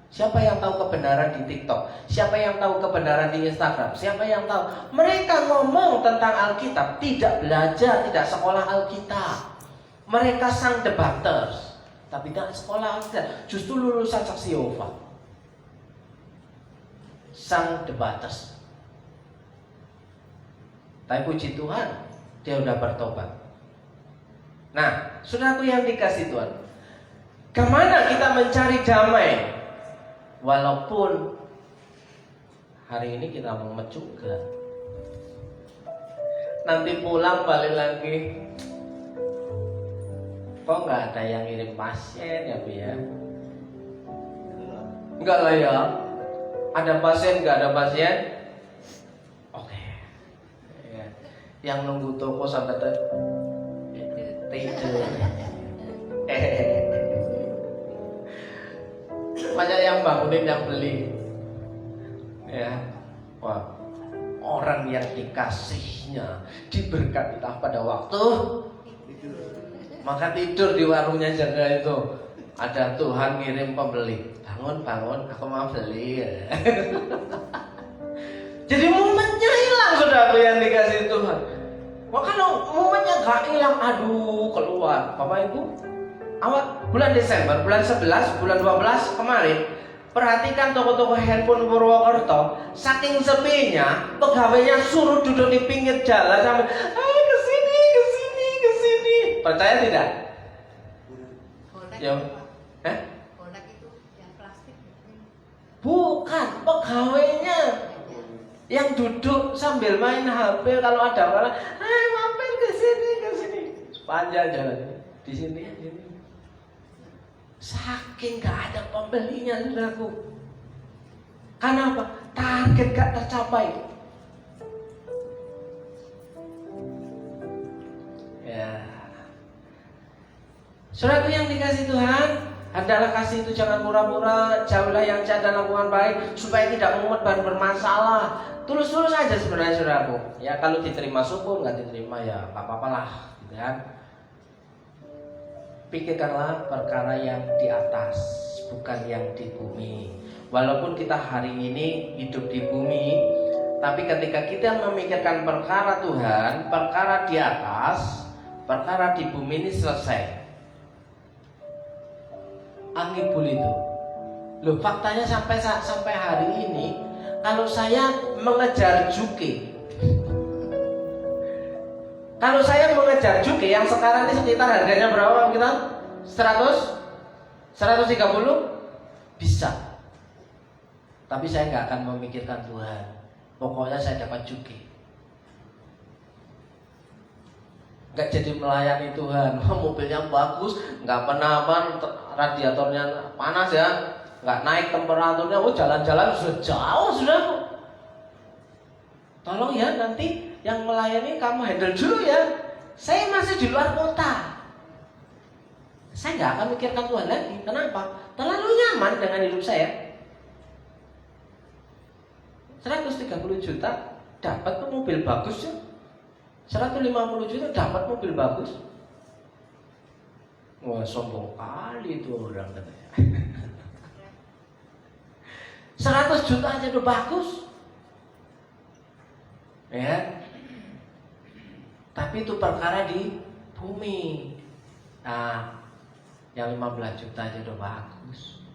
Siapa yang tahu kebenaran di TikTok? Siapa yang tahu kebenaran di Instagram? Siapa yang tahu? Mereka ngomong tentang Alkitab, tidak belajar, tidak sekolah Alkitab. Mereka sang debaters, tapi tidak sekolah Alkitab. Justru lulusan saksi Yehova. Sang debaters. Tapi puji Tuhan, dia udah bertobat. Nah, saudaraku yang dikasih Tuhan, kemana kita mencari damai? Walaupun hari ini kita mumet juga, nanti pulang balik lagi, kok nggak ada yang ngirim pasien ya Bu ya? Enggak lah ya, ada pasien nggak ada pasien? Oke. Ya. Yang nunggu toko sampai tidur. Banyak yang bangunin yang beli. Ya, wah, orang yang dikasihnya diberkatilah pada waktu maka tidur di warungnya jaga itu. Ada Tuhan ngirim pembeli, bangun, aku mau beli. Jadi momennya hilang saudara yang dikasih Tuhan. Wah, kalau momennya gak hilang, aduh keluar. Bapak Ibu, awal bulan Desember, bulan 11, bulan 12 kemarin, perhatikan toko-toko handphone Purwokerto, saking sepinya, pegawainya suruh duduk di pinggir jalan sambil, kesini. Percaya tidak? Ya. Kodak itu yang plastik. Bukan, pegawainya yang duduk sambil main HP. Kalau ada orang, mampir ke sini. Sepanjang jalan di sini. Saking gak ada pembelinya, saudaraku. Kenapa? Target gak tercapai. Ya, saudaraku yang dikasih Tuhan, hendaklah kasih itu jangan pura-pura, jauhlah yang jahat dan lakukan baik, supaya tidak mumet dan bermasalah. Tulus-tulus aja sebenarnya saudaraku. Ya kalau diterima syukur, nggak diterima ya nggak apa-apa lah, gitu kan. Pikirkanlah perkara yang di atas, bukan yang di bumi. Walaupun kita hari ini hidup di bumi, tapi ketika kita memikirkan perkara Tuhan, perkara di atas, perkara di bumi ini selesai. Angibul itu. Loh, faktanya sampai hari ini, kalau saya mengejar juki, kalau saya mengejar juki yang sekarang ini sekitar harganya berapa kita? 130 bisa. Tapi saya nggak akan memikirkan Tuhan. Pokoknya saya dapat juki. Nggak jadi melayani Tuhan. Mobilnya bagus, nggak pernah radiatornya panas ya, nggak naik temperaturnya. Jalan-jalan sudah jauh sudah. Tolong ya, nanti yang melayani kamu handle dulu ya. Saya masih di luar kota. Saya nggak akan mikirkan Tuhan lagi. Kenapa? Terlalu nyaman dengan hidup saya. 130 juta dapat mobil bagus ya. 150 juta dapat mobil bagus. Wah, sombong kali itu orang katanya. 100 juta aja udah bagus. Ya. Tapi itu perkara di bumi. Nah, yang 15 juta aja udah bagus.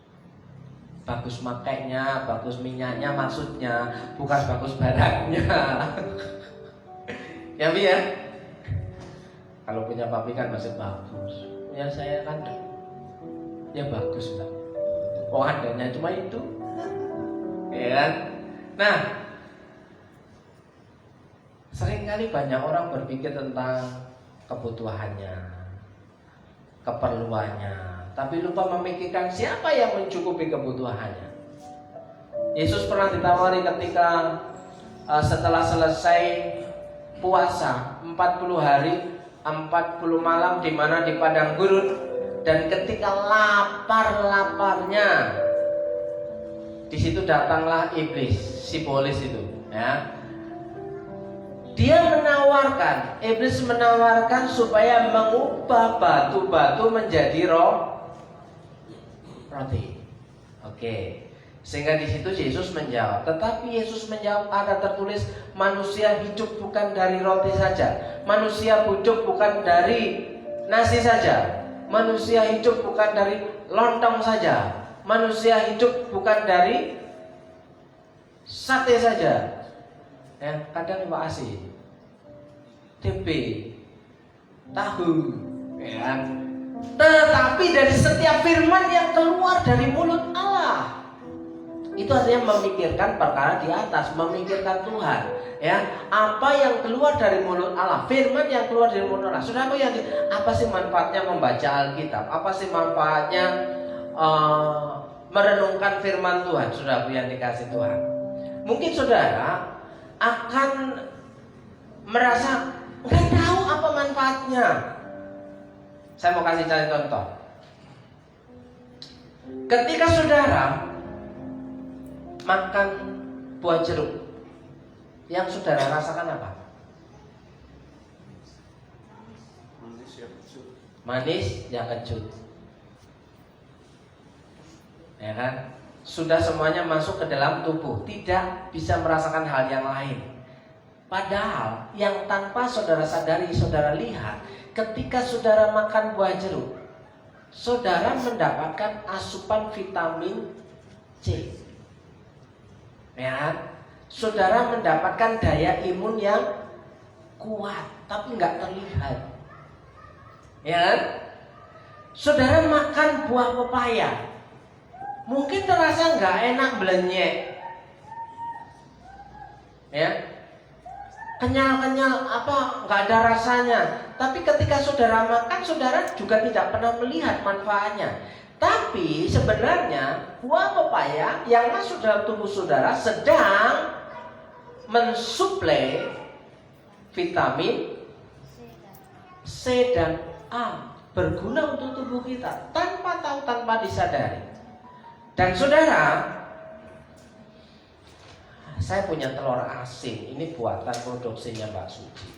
Bagus makainya, bagus minyaknya maksudnya, bukan bagus barangnya. Ya Bi ya. Kalau punya papi kan masih bagus. Punya saya kan ya bagus lah. Oh adanya cuma itu. Ya. Nah, seringkali banyak orang berpikir tentang kebutuhannya, keperluannya, tapi lupa memikirkan siapa yang mencukupi kebutuhannya. Yesus pernah ditawari ketika setelah selesai puasa 40 hari 40 malam di mana di padang gurun, dan ketika lapar-laparnya di situ datanglah iblis, si polis itu, ya. Dia menawarkan, iblis menawarkan supaya mengubah batu-batu menjadi roti. Oke. Sehingga di situ Yesus menjawab. Tetapi Yesus menjawab, ada tertulis, manusia hidup bukan dari roti saja. Manusia hidup bukan dari nasi saja. Manusia hidup bukan dari lontong saja. Manusia hidup bukan dari sate saja. Ya, kadang Pak Asi. tempe, tahu, ya kan? Tetapi dari setiap firman yang keluar dari mulut Allah, itu artinya memikirkan perkara di atas, memikirkan Tuhan. Ya, apa yang keluar dari mulut Allah, firman yang keluar dari mulut Allah. Saudara, apa sih manfaatnya membaca Alkitab? Apa sih manfaatnya merenungkan firman Tuhan? Saudara yang dikasih Tuhan, mungkin saudara akan merasa nggak tahu apa manfaatnya. Saya mau kasih contoh. Ketika saudara makan buah jeruk, yang saudara rasakan apa? Manis yang kecut. Ya kan? Sudah semuanya masuk ke dalam tubuh, tidak bisa merasakan hal yang lain. Padahal yang tanpa saudara sadari, saudara lihat, ketika saudara makan buah jeruk, saudara mendapatkan asupan vitamin C. Ya kan? Saudara mendapatkan daya imun yang kuat, tapi nggak terlihat. Ya kan? Saudara makan buah pepaya, mungkin terasa nggak enak, belenyek, ya, kenyal-kenyal, apa, nggak ada rasanya. Tapi ketika saudara makan, saudara juga tidak pernah melihat manfaatnya. Tapi sebenarnya buah pepaya yang masuk dalam tubuh saudara sedang mensuplai vitamin C dan A, berguna untuk tubuh kita tanpa tahu, tanpa disadari. Dan saudara, saya punya telur asin, ini buatan produksinya Mbak Suci.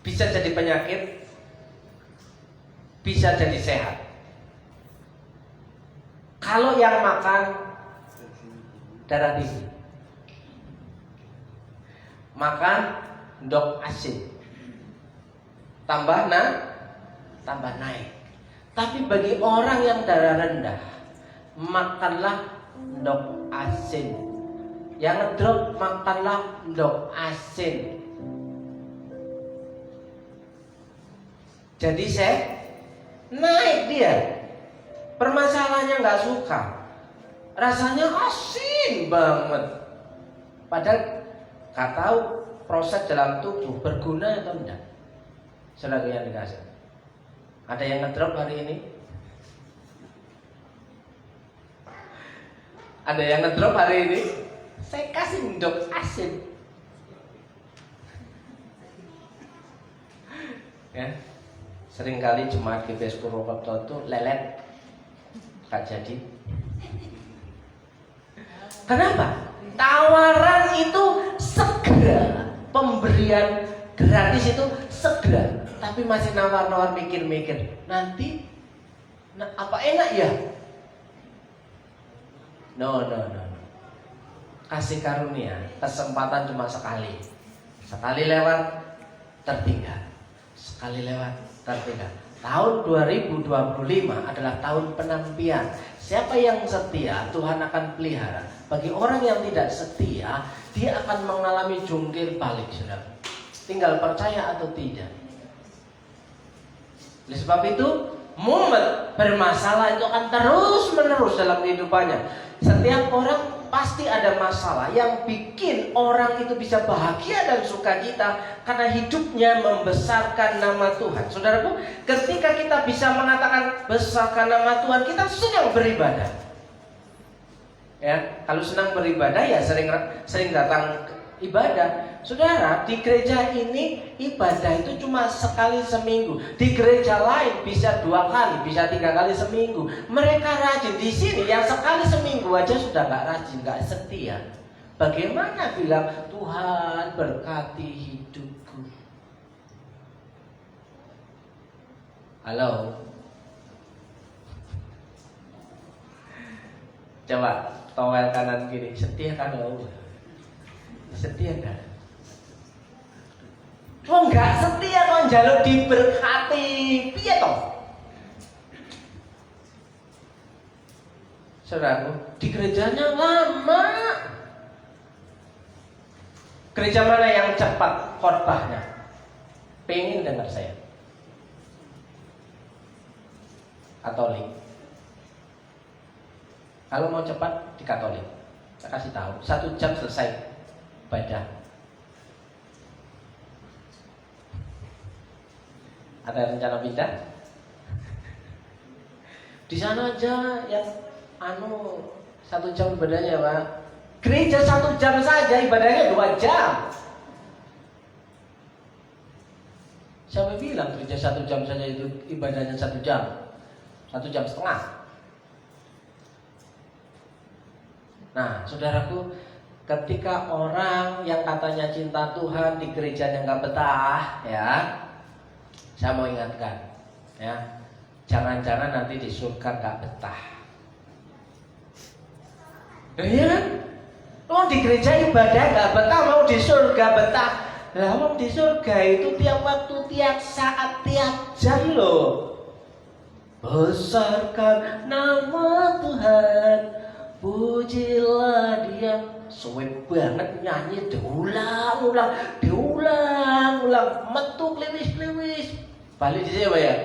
Bisa jadi penyakit, bisa jadi sehat. Kalau yang makan darah tinggi, makan endok asin, tambah naik. Tapi bagi orang yang darah rendah, makanlah endok asin. Yang ngedrop, makanlah endok asin. Jadi naik dia. Permasalahannya nggak suka, rasanya asin banget. Padahal nggak tahu proses dalam tubuh berguna atau enggak. Saudara yang dikasih, ada yang ngedrop hari ini? Ada yang ngedrop hari ini? Saya kasih endok asin. Ya. Seringkali jemaat GBS Purwokerto itu lelet, gak jadi. Kenapa? Tawaran itu segera, pemberian gratis itu segera, tapi masih nawar-nawar, mikir-mikir. Nanti, apa enak ya? No. Kasih karunia, kesempatan cuma sekali. Sekali lewat, tertinggal. Sekali lewat, tertinggal. Tahun 2025 adalah tahun penantian. Siapa yang setia, Tuhan akan pelihara. Bagi orang yang tidak setia, dia akan mengalami jungkir balik, saudara. Tinggal percaya atau tidak. Oleh sebab itu, momen bermasalah itu akan terus menerus dalam kehidupannya. Setiap orang pasti ada masalah yang bikin orang itu bisa bahagia dan sukacita karena hidupnya membesarkan nama Tuhan. Saudaraku, ketika kita bisa mengatakan besarkan nama Tuhan, kita senang beribadah. Ya, kalau senang beribadah ya sering datang ibadah. Saudara, di gereja ini ibadah itu cuma sekali seminggu. Di gereja lain bisa 2 kali, bisa 3 kali seminggu. Mereka rajin. Di sini yang sekali seminggu aja sudah gak rajin, gak setia. Bagaimana bilang Tuhan berkati hidupku? Halo? Coba towel kanan kiri, setia kan lo? Setia kan? Oh enggak setia kok njaluk diberkati, piye toh? Saudaraku, di gerejanya lama. Gereja mana yang cepat khotbahnya? Pengen dengar saya. Katolik. Kalau mau cepat di Katolik, saya kasih tahu 1 jam selesai ibadah. Ada rencana pindah? Di sana aja yang 1 jam ibadahnya, Pak. Gereja 1 jam saja, ibadahnya 2 jam. Siapa bilang gereja 1 jam saja itu ibadahnya 1 jam? 1 jam setengah. Nah, saudaraku, ketika orang yang katanya cinta Tuhan di gereja yang gak betah, ya, saya mau ingatkan, ya, jangan-jangan nanti di surga gak betah. Iya kan? Mau di gereja ibadah gak betah, mau di surga betah. Lah, mau di surga itu tiap waktu, tiap saat, tiap jam loh. Besarkan nama Tuhan, pujilah Dia. Suwe banget nyanyi diulang-ulang, metu kliwis-kliwis. Balik di sini, Pak ya.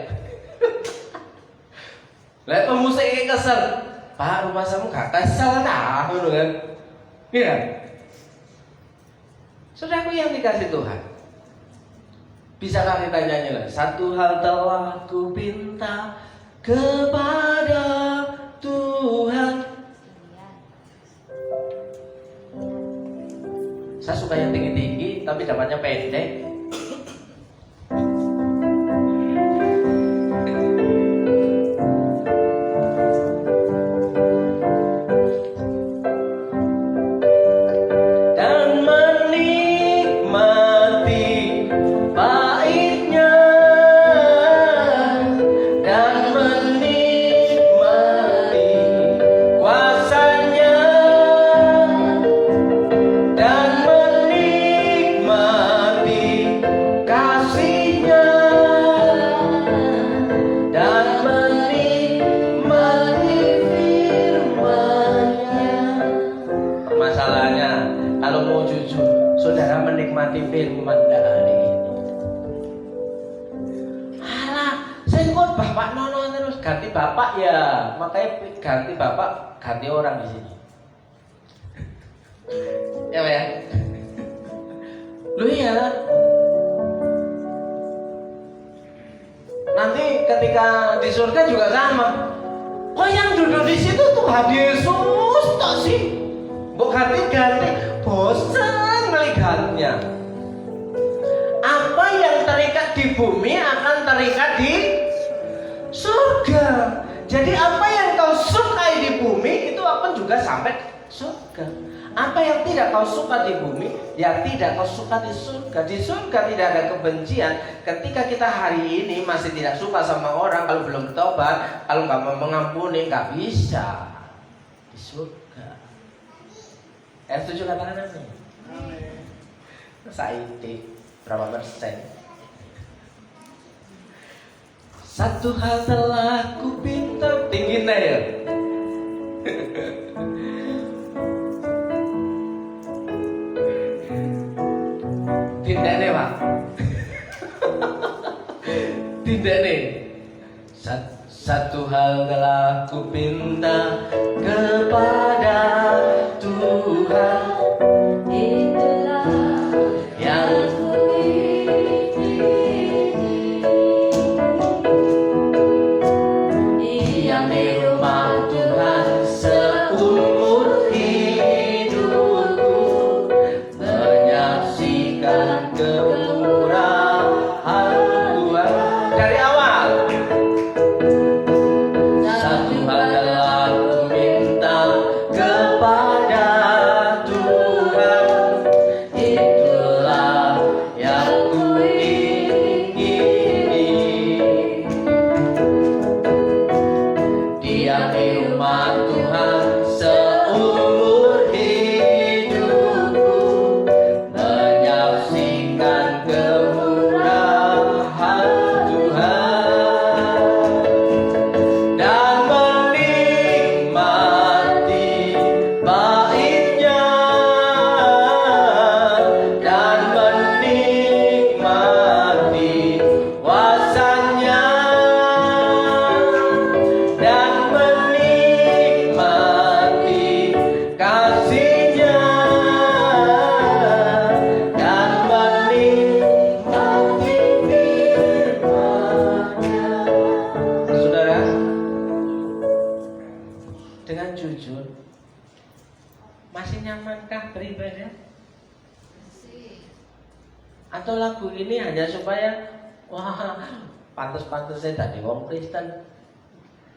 Lah pemusiknya kesel. Pak, rumah kamu gak kesel nah, ngono kan? Iya. Saudaraku yang dikasih Tuhan, bisakah kita nyanyi lagi? 1 hal telah ku pinta kepada Tuhan. Saya suka yang tinggi-tinggi, tapi dapatnya pendek. Firman hari ini. Alah, saya kok bapak nono terus ganti bapak ya, makanya ganti bapak, ganti orang di sini. Ya Pak ya. Lu ya. Nanti ketika di surga juga sama. Oh yang duduk di situ Tuhan Yesus tak sih? Mau ganti-ganti, bosan melihatnya. Apa yang terikat di bumi akan terikat di surga. Jadi apa yang kau sukai di bumi itu akan juga sampai surga. Apa yang tidak kau suka di bumi, ya tidak kau suka di surga. Di surga tidak ada kebencian. Ketika kita hari ini masih tidak suka sama orang, kalau belum tobat, kalau nggak mau mengampuni, nggak bisa di surga. Setuju katakan amin. Saiti berapa persen? 1 hal telah ku pinta, tinggi ya. Tidak nih Pak. Tidak nih. 1 hal telah ku pinta kepada Tuhan, itulah yang dengan jujur? Masih nyamankah beribadah? Atau lagu ini hanya supaya wah, pantes-pantes saya tadi wong Kristen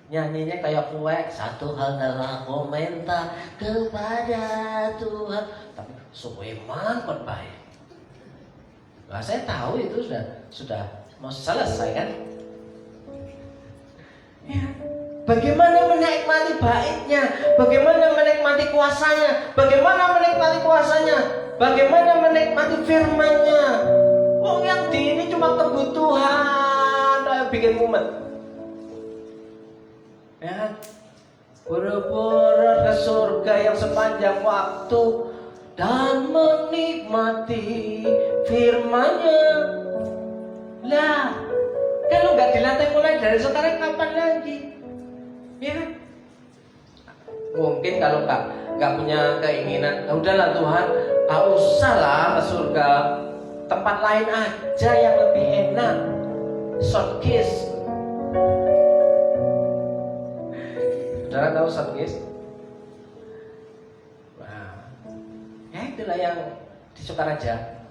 nyanyinya kayak kuek, satu hal adalah komentar kepada Tuhan, tapi suwe mangkot baik. Nah, saya tahu itu sudah mau selesai kan? Ya. Bagaimana menikmati baiknya? Bagaimana menikmati kuasanya? Bagaimana menikmati kuasanya? Bagaimana menikmati firman-Nya? Oh, yang di ini cuma kebutuhan, kayak bikin mumet. Ya, boro-boro ke surga yang sepanjang waktu dan menikmati firman-Nya. Lah, kalau nggak dilatih mulai dari sekarang kapan lagi? Ya, mungkin kalau nggak punya keinginan, ya udahlah Tuhan, nggak usah lah ke surga, tempat lain aja yang lebih enak. Short kiss. Saudara tahu short kiss? Nah, ya itulah yang di Sukaraja.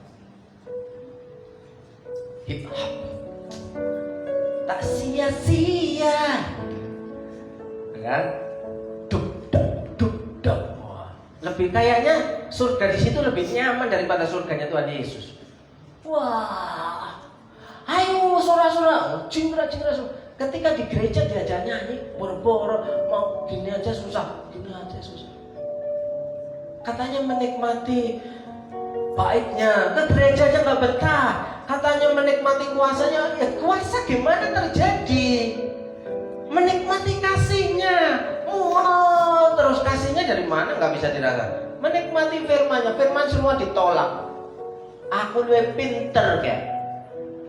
Hip hop tak sia-sia, kan? Duk. Wah, lebih kayaknya surga di situ lebih nyaman daripada surganya Tuhan Yesus. Wah, ayo sora-sora, cingra. Ketika di gereja diajak nyanyi, boro-boro mau gini aja susah. Katanya menikmati baiknya, ke gereja aja nggak betah. Katanya menikmati kuasanya, ya kuasa gimana terjadi? Menikmati kasihnya, terus kasihnya dari mana nggak bisa dirasakan. Menikmati firman-Nya, firman semua ditolak. Aku lebih pinter kayak,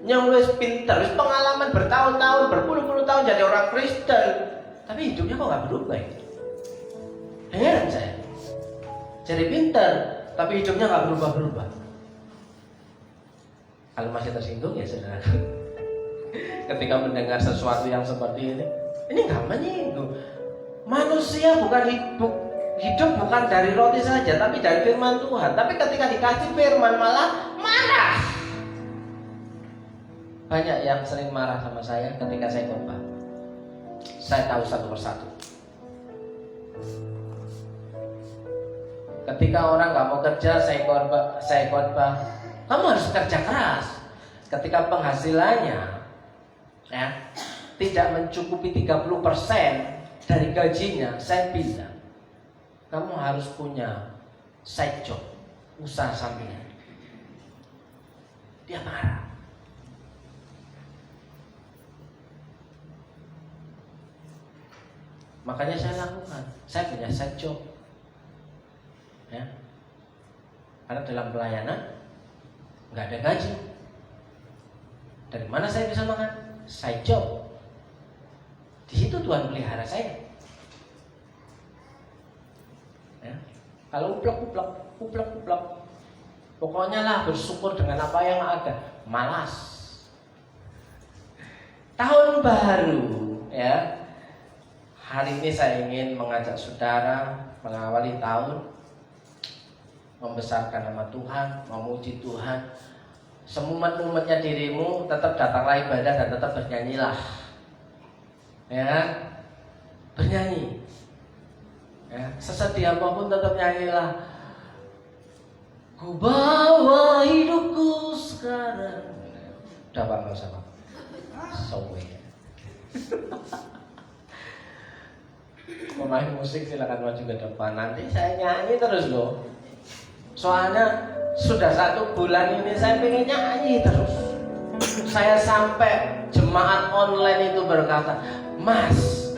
yang lebih pinter, pengalaman bertahun-tahun, berpuluh-puluh tahun jadi orang Kristen, tapi hidupnya kok nggak berubah ya? Heran saya. Jadi pinter, tapi hidupnya nggak berubah-berubah. Kalau masih tersinggung ya saudara, ketika mendengar sesuatu yang seperti ini nggak menyinggung. Manusia bukan hidup bukan dari roti saja, tapi dari firman Tuhan. Tapi ketika dikasih firman malah marah. Banyak yang sering marah sama saya ketika saya khotbah. Saya tahu satu persatu. Ketika orang nggak mau kerja, saya khotbah. Kamu harus kerja keras. Ketika penghasilannya ya, tidak mencukupi 30% dari gajinya, saya bilang kamu harus punya side job, usaha sampingan. Dia marah. Makanya saya lakukan. Saya punya side job. Ya. Karena dalam pelayanan nggak ada gaji. Dari mana saya bisa makan? Side job. Di situ Tuhan pelihara saya. Ya. Kalau uplek, pokoknya lah bersyukur dengan apa yang ada. Malas. Tahun baru, ya. Hari ini saya ingin mengajak saudara mengawali tahun, membesarkan nama Tuhan, memuji Tuhan. Semumet-mumetnya dirimu, tetap datanglah ibadah dan tetap bernyanyilah. Ya, bernyanyi. Ya, sesedih apapun tetap nyanyilah. Ku bawa hidupku sekarang. Udah Pak, nggak usah Pak. Sowe. Pemain musik silakan maju ke depan. Nanti saya nyanyi terus loh. Soalnya sudah 1 bulan ini saya pengen nyanyi terus. Saya sampai jemaat online itu berkata, Mas,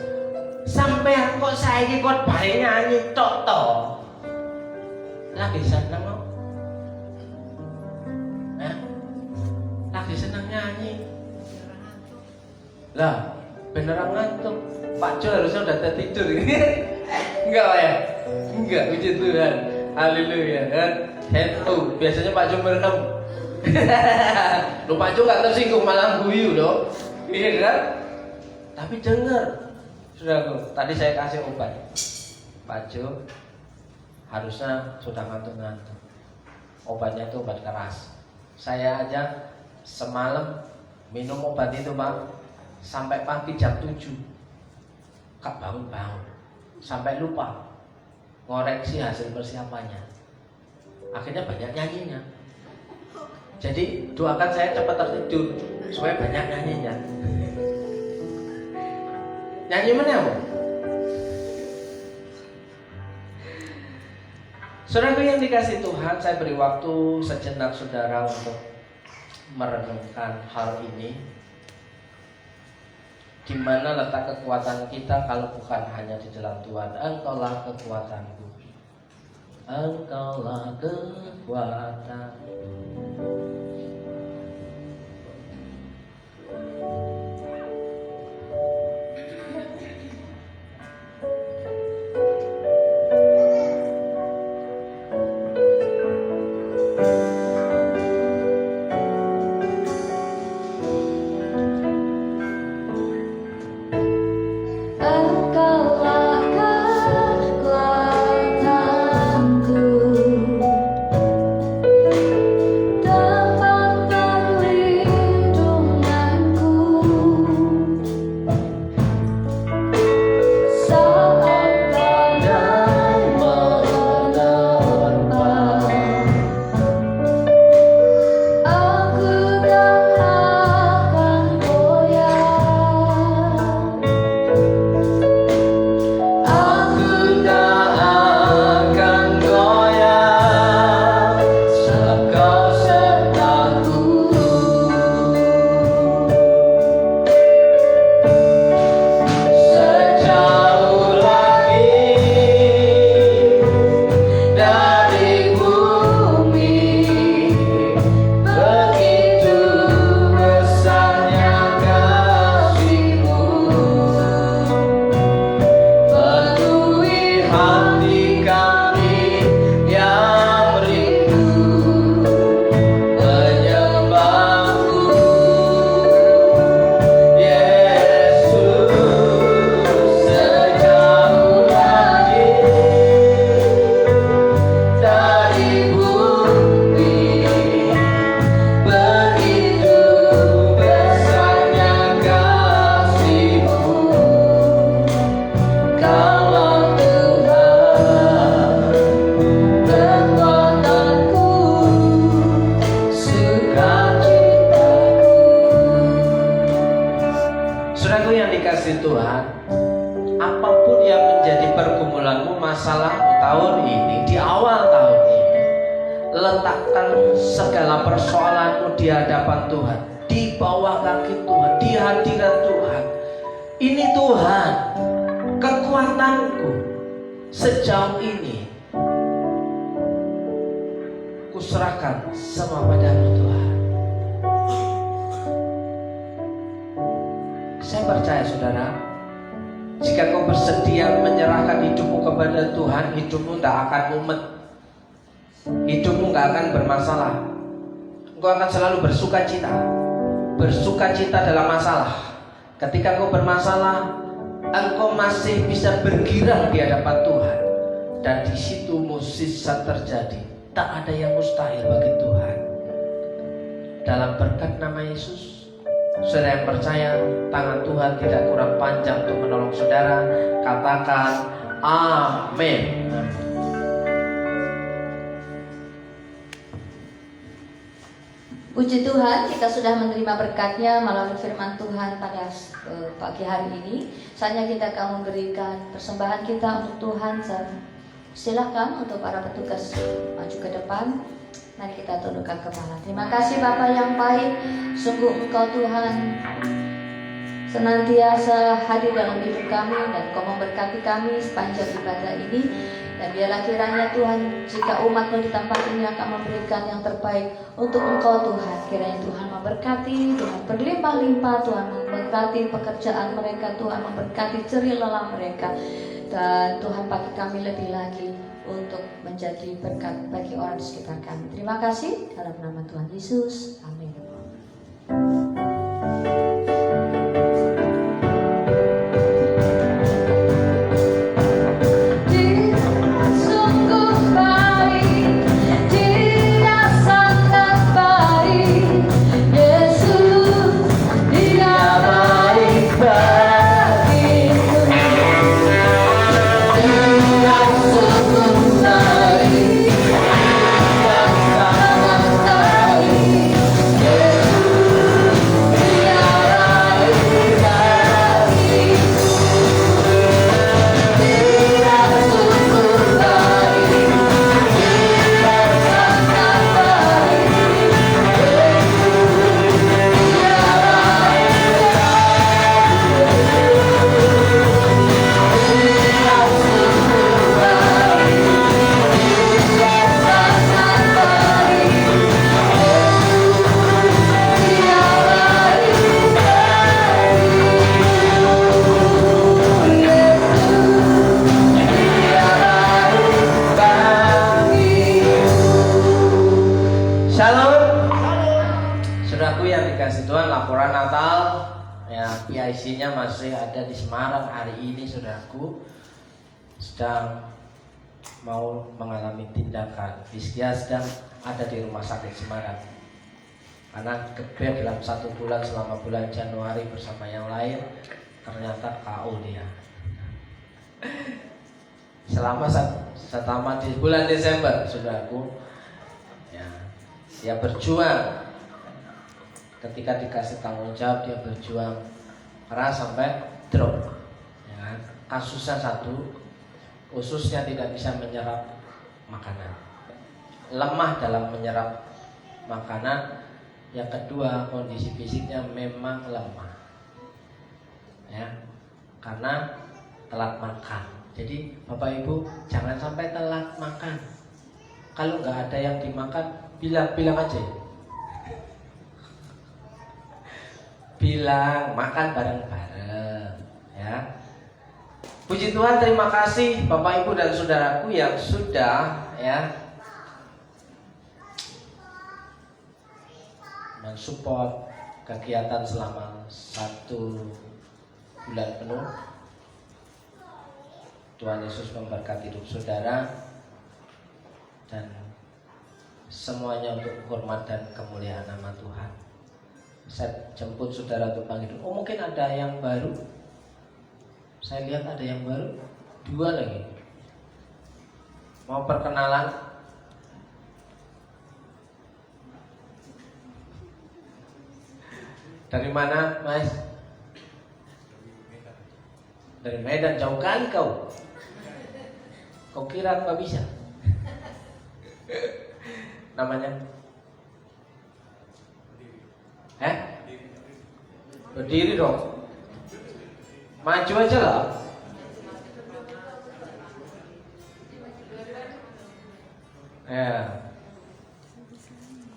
sampai kok saya ikut bayi nyanyi tok. Lagi seneng kok. Lagi seneng nyanyi. Lah, beneran ngantuk. Pak Jo harusnya udah tertidur. Enggak Pak ya? Enggak, puji Tuhan. Haleluya kan? Biasanya Pak Jo merenung. Loh Pak Jo gak tersinggung malah guyu loh. Iya kan? Tapi dengar, saudaraku, tadi saya kasih obat. Pak Jo harusnya sudah ngantuk-ngantuk. Obatnya itu obat keras. Saya aja semalam minum obat itu Pak, sampai pagi jam 7 gak bangun-bangun, sampai lupa ngoreksi hasil persiapannya. Akhirnya banyak nyanyinya. Jadi doakan saya cepat tertidur supaya banyak nyanyinya. Nyanyi mana Bu? Saudaraku yang dikasih Tuhan, saya beri waktu sejenak saudara untuk merenungkan hal ini. Di mana letak kekuatan kita kalau bukan hanya di dalam Tuhan? Engkaulah kekuatanku, Engkaulah kekuatanku. Letakkan segala persoalanmu di hadapan Tuhan, di bawah kaki Tuhan, di hadirat Tuhan. Ini Tuhan, kekuatanku sejauh ini kuserahkan semua padamu Tuhan. Saya percaya saudara, jika kau bersedia menyerahkan hidupmu kepada Tuhan, hidupmu tidak akan mumet. Hidupmu gak akan bermasalah. Engkau akan selalu bersuka cita. Bersuka cita dalam masalah. Ketika kau bermasalah, engkau masih bisa bergirang di hadapan Tuhan. Dan di situ mukjizat terjadi. Tak ada yang mustahil bagi Tuhan. Dalam berkat nama Yesus, saudara yang percaya, tangan Tuhan tidak kurang panjang untuk menolong saudara. Katakan amin. Puji Tuhan, kita sudah menerima berkat-Nya melalui firman Tuhan pada pagi hari ini. Saatnya kita akan memberikan persembahan kita untuk Tuhan. Silakan untuk para petugas maju ke depan. Mari kita tundukkan kepala. Terima kasih Bapa yang baik. Sungguh Engkau Tuhan senantiasa hadir dalam hidup kami, dan Kau memberkati kami sepanjang ibadah ini. Dan biarlah kiranya Tuhan, jika umat-Mu di tempat ini akan memberikan yang terbaik untuk Engkau Tuhan, kiranya Tuhan memberkati dengan berlimpah-limpah. Tuhan memberkati pekerjaan mereka, Tuhan memberkati jerih lelah mereka, dan Tuhan pakai kami lebih lagi untuk menjadi berkat bagi orang di sekitar kami. Terima kasih dalam nama Tuhan Yesus, amin. Di saya ada di Semarang hari ini, saudaraku, sedang mau mengalami tindakan. Rizkia sedang ada di rumah sakit Semarang karena gebet dalam 1 bulan selama bulan Januari bersama yang lain, ternyata KO dia. Selama di bulan Desember, saudaraku, ya, dia berjuang. Ketika dikasih tanggung jawab, dia berjuang keras sampai drop. Ya kan? Kasusnya satu, ususnya tidak bisa menyerap makanan, lemah dalam menyerap makanan. Yang kedua, kondisi fisiknya memang lemah, ya, karena telat makan. Jadi Bapak Ibu jangan sampai telat makan. Kalau nggak ada yang dimakan, bilang aja, bilang makan bareng-bareng, ya. Puji Tuhan, terima kasih Bapak Ibu dan saudaraku yang sudah, ya, mensupport kegiatan selama 1 bulan penuh. Tuhan Yesus memberkati hidup saudara dan semuanya untuk hormat dan kemuliaan nama Tuhan. Saya jemput saudara untuk panggil. Oh, mungkin ada yang baru. Saya lihat ada yang baru, 2 lagi. Mau perkenalan? Dari mana, Mas? Dari Medan, jauh kali kau. Kau kira nggak bisa? Namanya? Berdiri dong. Maju aja lah. Ya.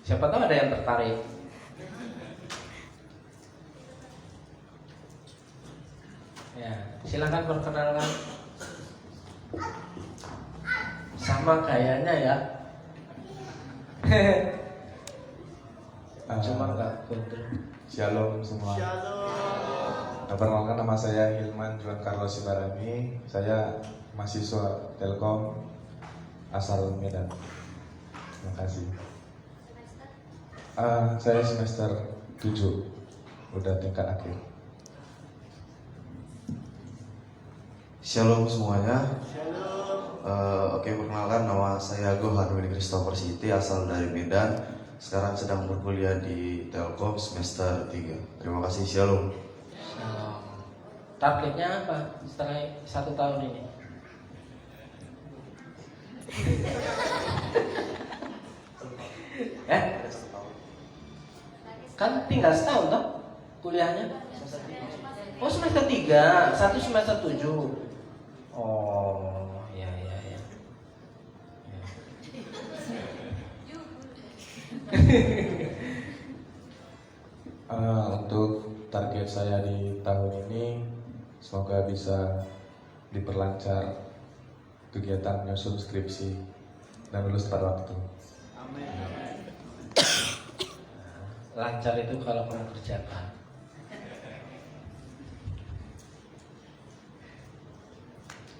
Siapa tahu ada yang tertarik. Ya, silakan perkenalkan. Sama kayaknya ya. Cuma enggak betul. Shalom semua. Perkenalkan, nama saya Hilman Juan Carlos Sibarani. Saya mahasiswa Telkom asal Medan. Terima kasih. Saya semester 7, udah tingkat akhir. Shalom semuanya. Oke, perkenalkan, nama saya Gohan Winnie Christopher Siti, asal dari Medan. Sekarang sedang berkuliah di Telkom semester 3. Terima kasih, shalom. Targetnya apa setelah 1 tahun ini? Kan tinggal setahun toh kuliahnya? Oh, semester 3, 1 semester 7. Oh, ya. Untuk target saya di tahun ini, semoga bisa diperlancar kegiatan menyusun skripsi dan lulus tepat waktu. Lancar itu kalau kamu kerjakan.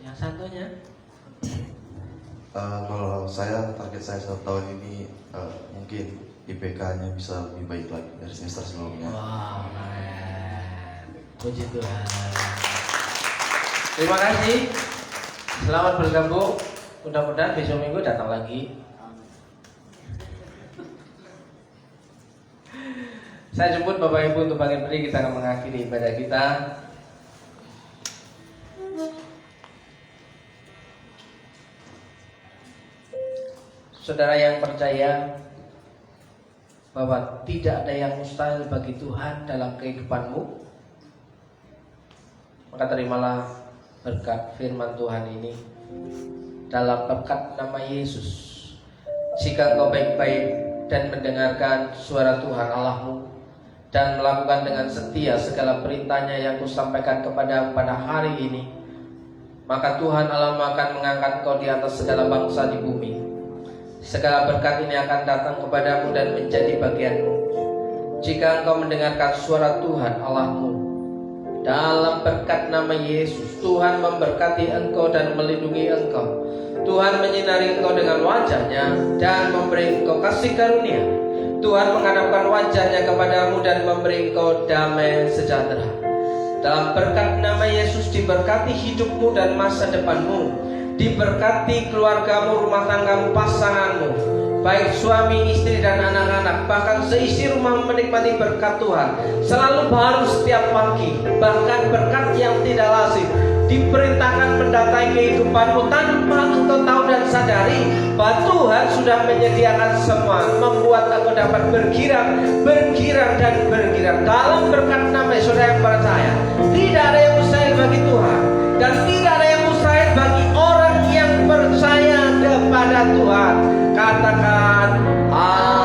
Yang satunya? Kalau saya, target saya 1 tahun ini mungkin IPK-nya bisa lebih baik lagi dari semester sebelumnya. Wow, keren. Puji Tuhan. Terima kasih. Selamat bergabung. Mudah-mudahan besok minggu datang lagi. Saya jemput Bapak Ibu untuk bagian beri, kita akan mengakhiri ibadah kita. Saudara yang percaya bahwa tidak ada yang mustahil bagi Tuhan dalam kehidupanmu, maka terimalah berkat firman Tuhan ini dalam berkat nama Yesus. Jika engkau baik-baik dan mendengarkan suara Tuhan Allahmu dan melakukan dengan setia segala perintahnya yang kusampaikan kepadamu pada hari ini, maka Tuhan Allahmu akan mengangkat engkau di atas segala bangsa di bumi. Segala berkat ini akan datang kepadamu dan menjadi bagianmu jika engkau mendengarkan suara Tuhan Allahmu Dalam berkat nama Yesus, Tuhan memberkati engkau dan melindungi engkau. Tuhan menyinari engkau dengan wajah-Nya dan memberi engkau kasih karunia. Tuhan menghadapkan wajah-Nya kepadamu dan memberi engkau damai sejahtera. Dalam berkat nama Yesus, diberkati hidupmu dan masa depanmu. Diberkati keluargamu, rumah tanggamu, pasanganmu, baik suami, istri, dan anak-anak. Bahkan seisi rumah menikmati berkat Tuhan. Selalu baru setiap pagi. Bahkan berkat yang tidak lazim diperintahkan mendatangi kehidupanmu tanpa engkau tahu dan sadari bahwa Tuhan sudah menyediakan semua, membuat engkau dapat bergirang dan bergirang. Dalam berkat nama Yesus, saudara yang percaya, tidak ada yang mustahil bagi Tuhan, dan tidak ada yang mustahil bagi orang yang percaya kepada Tuhan. Katakan amin.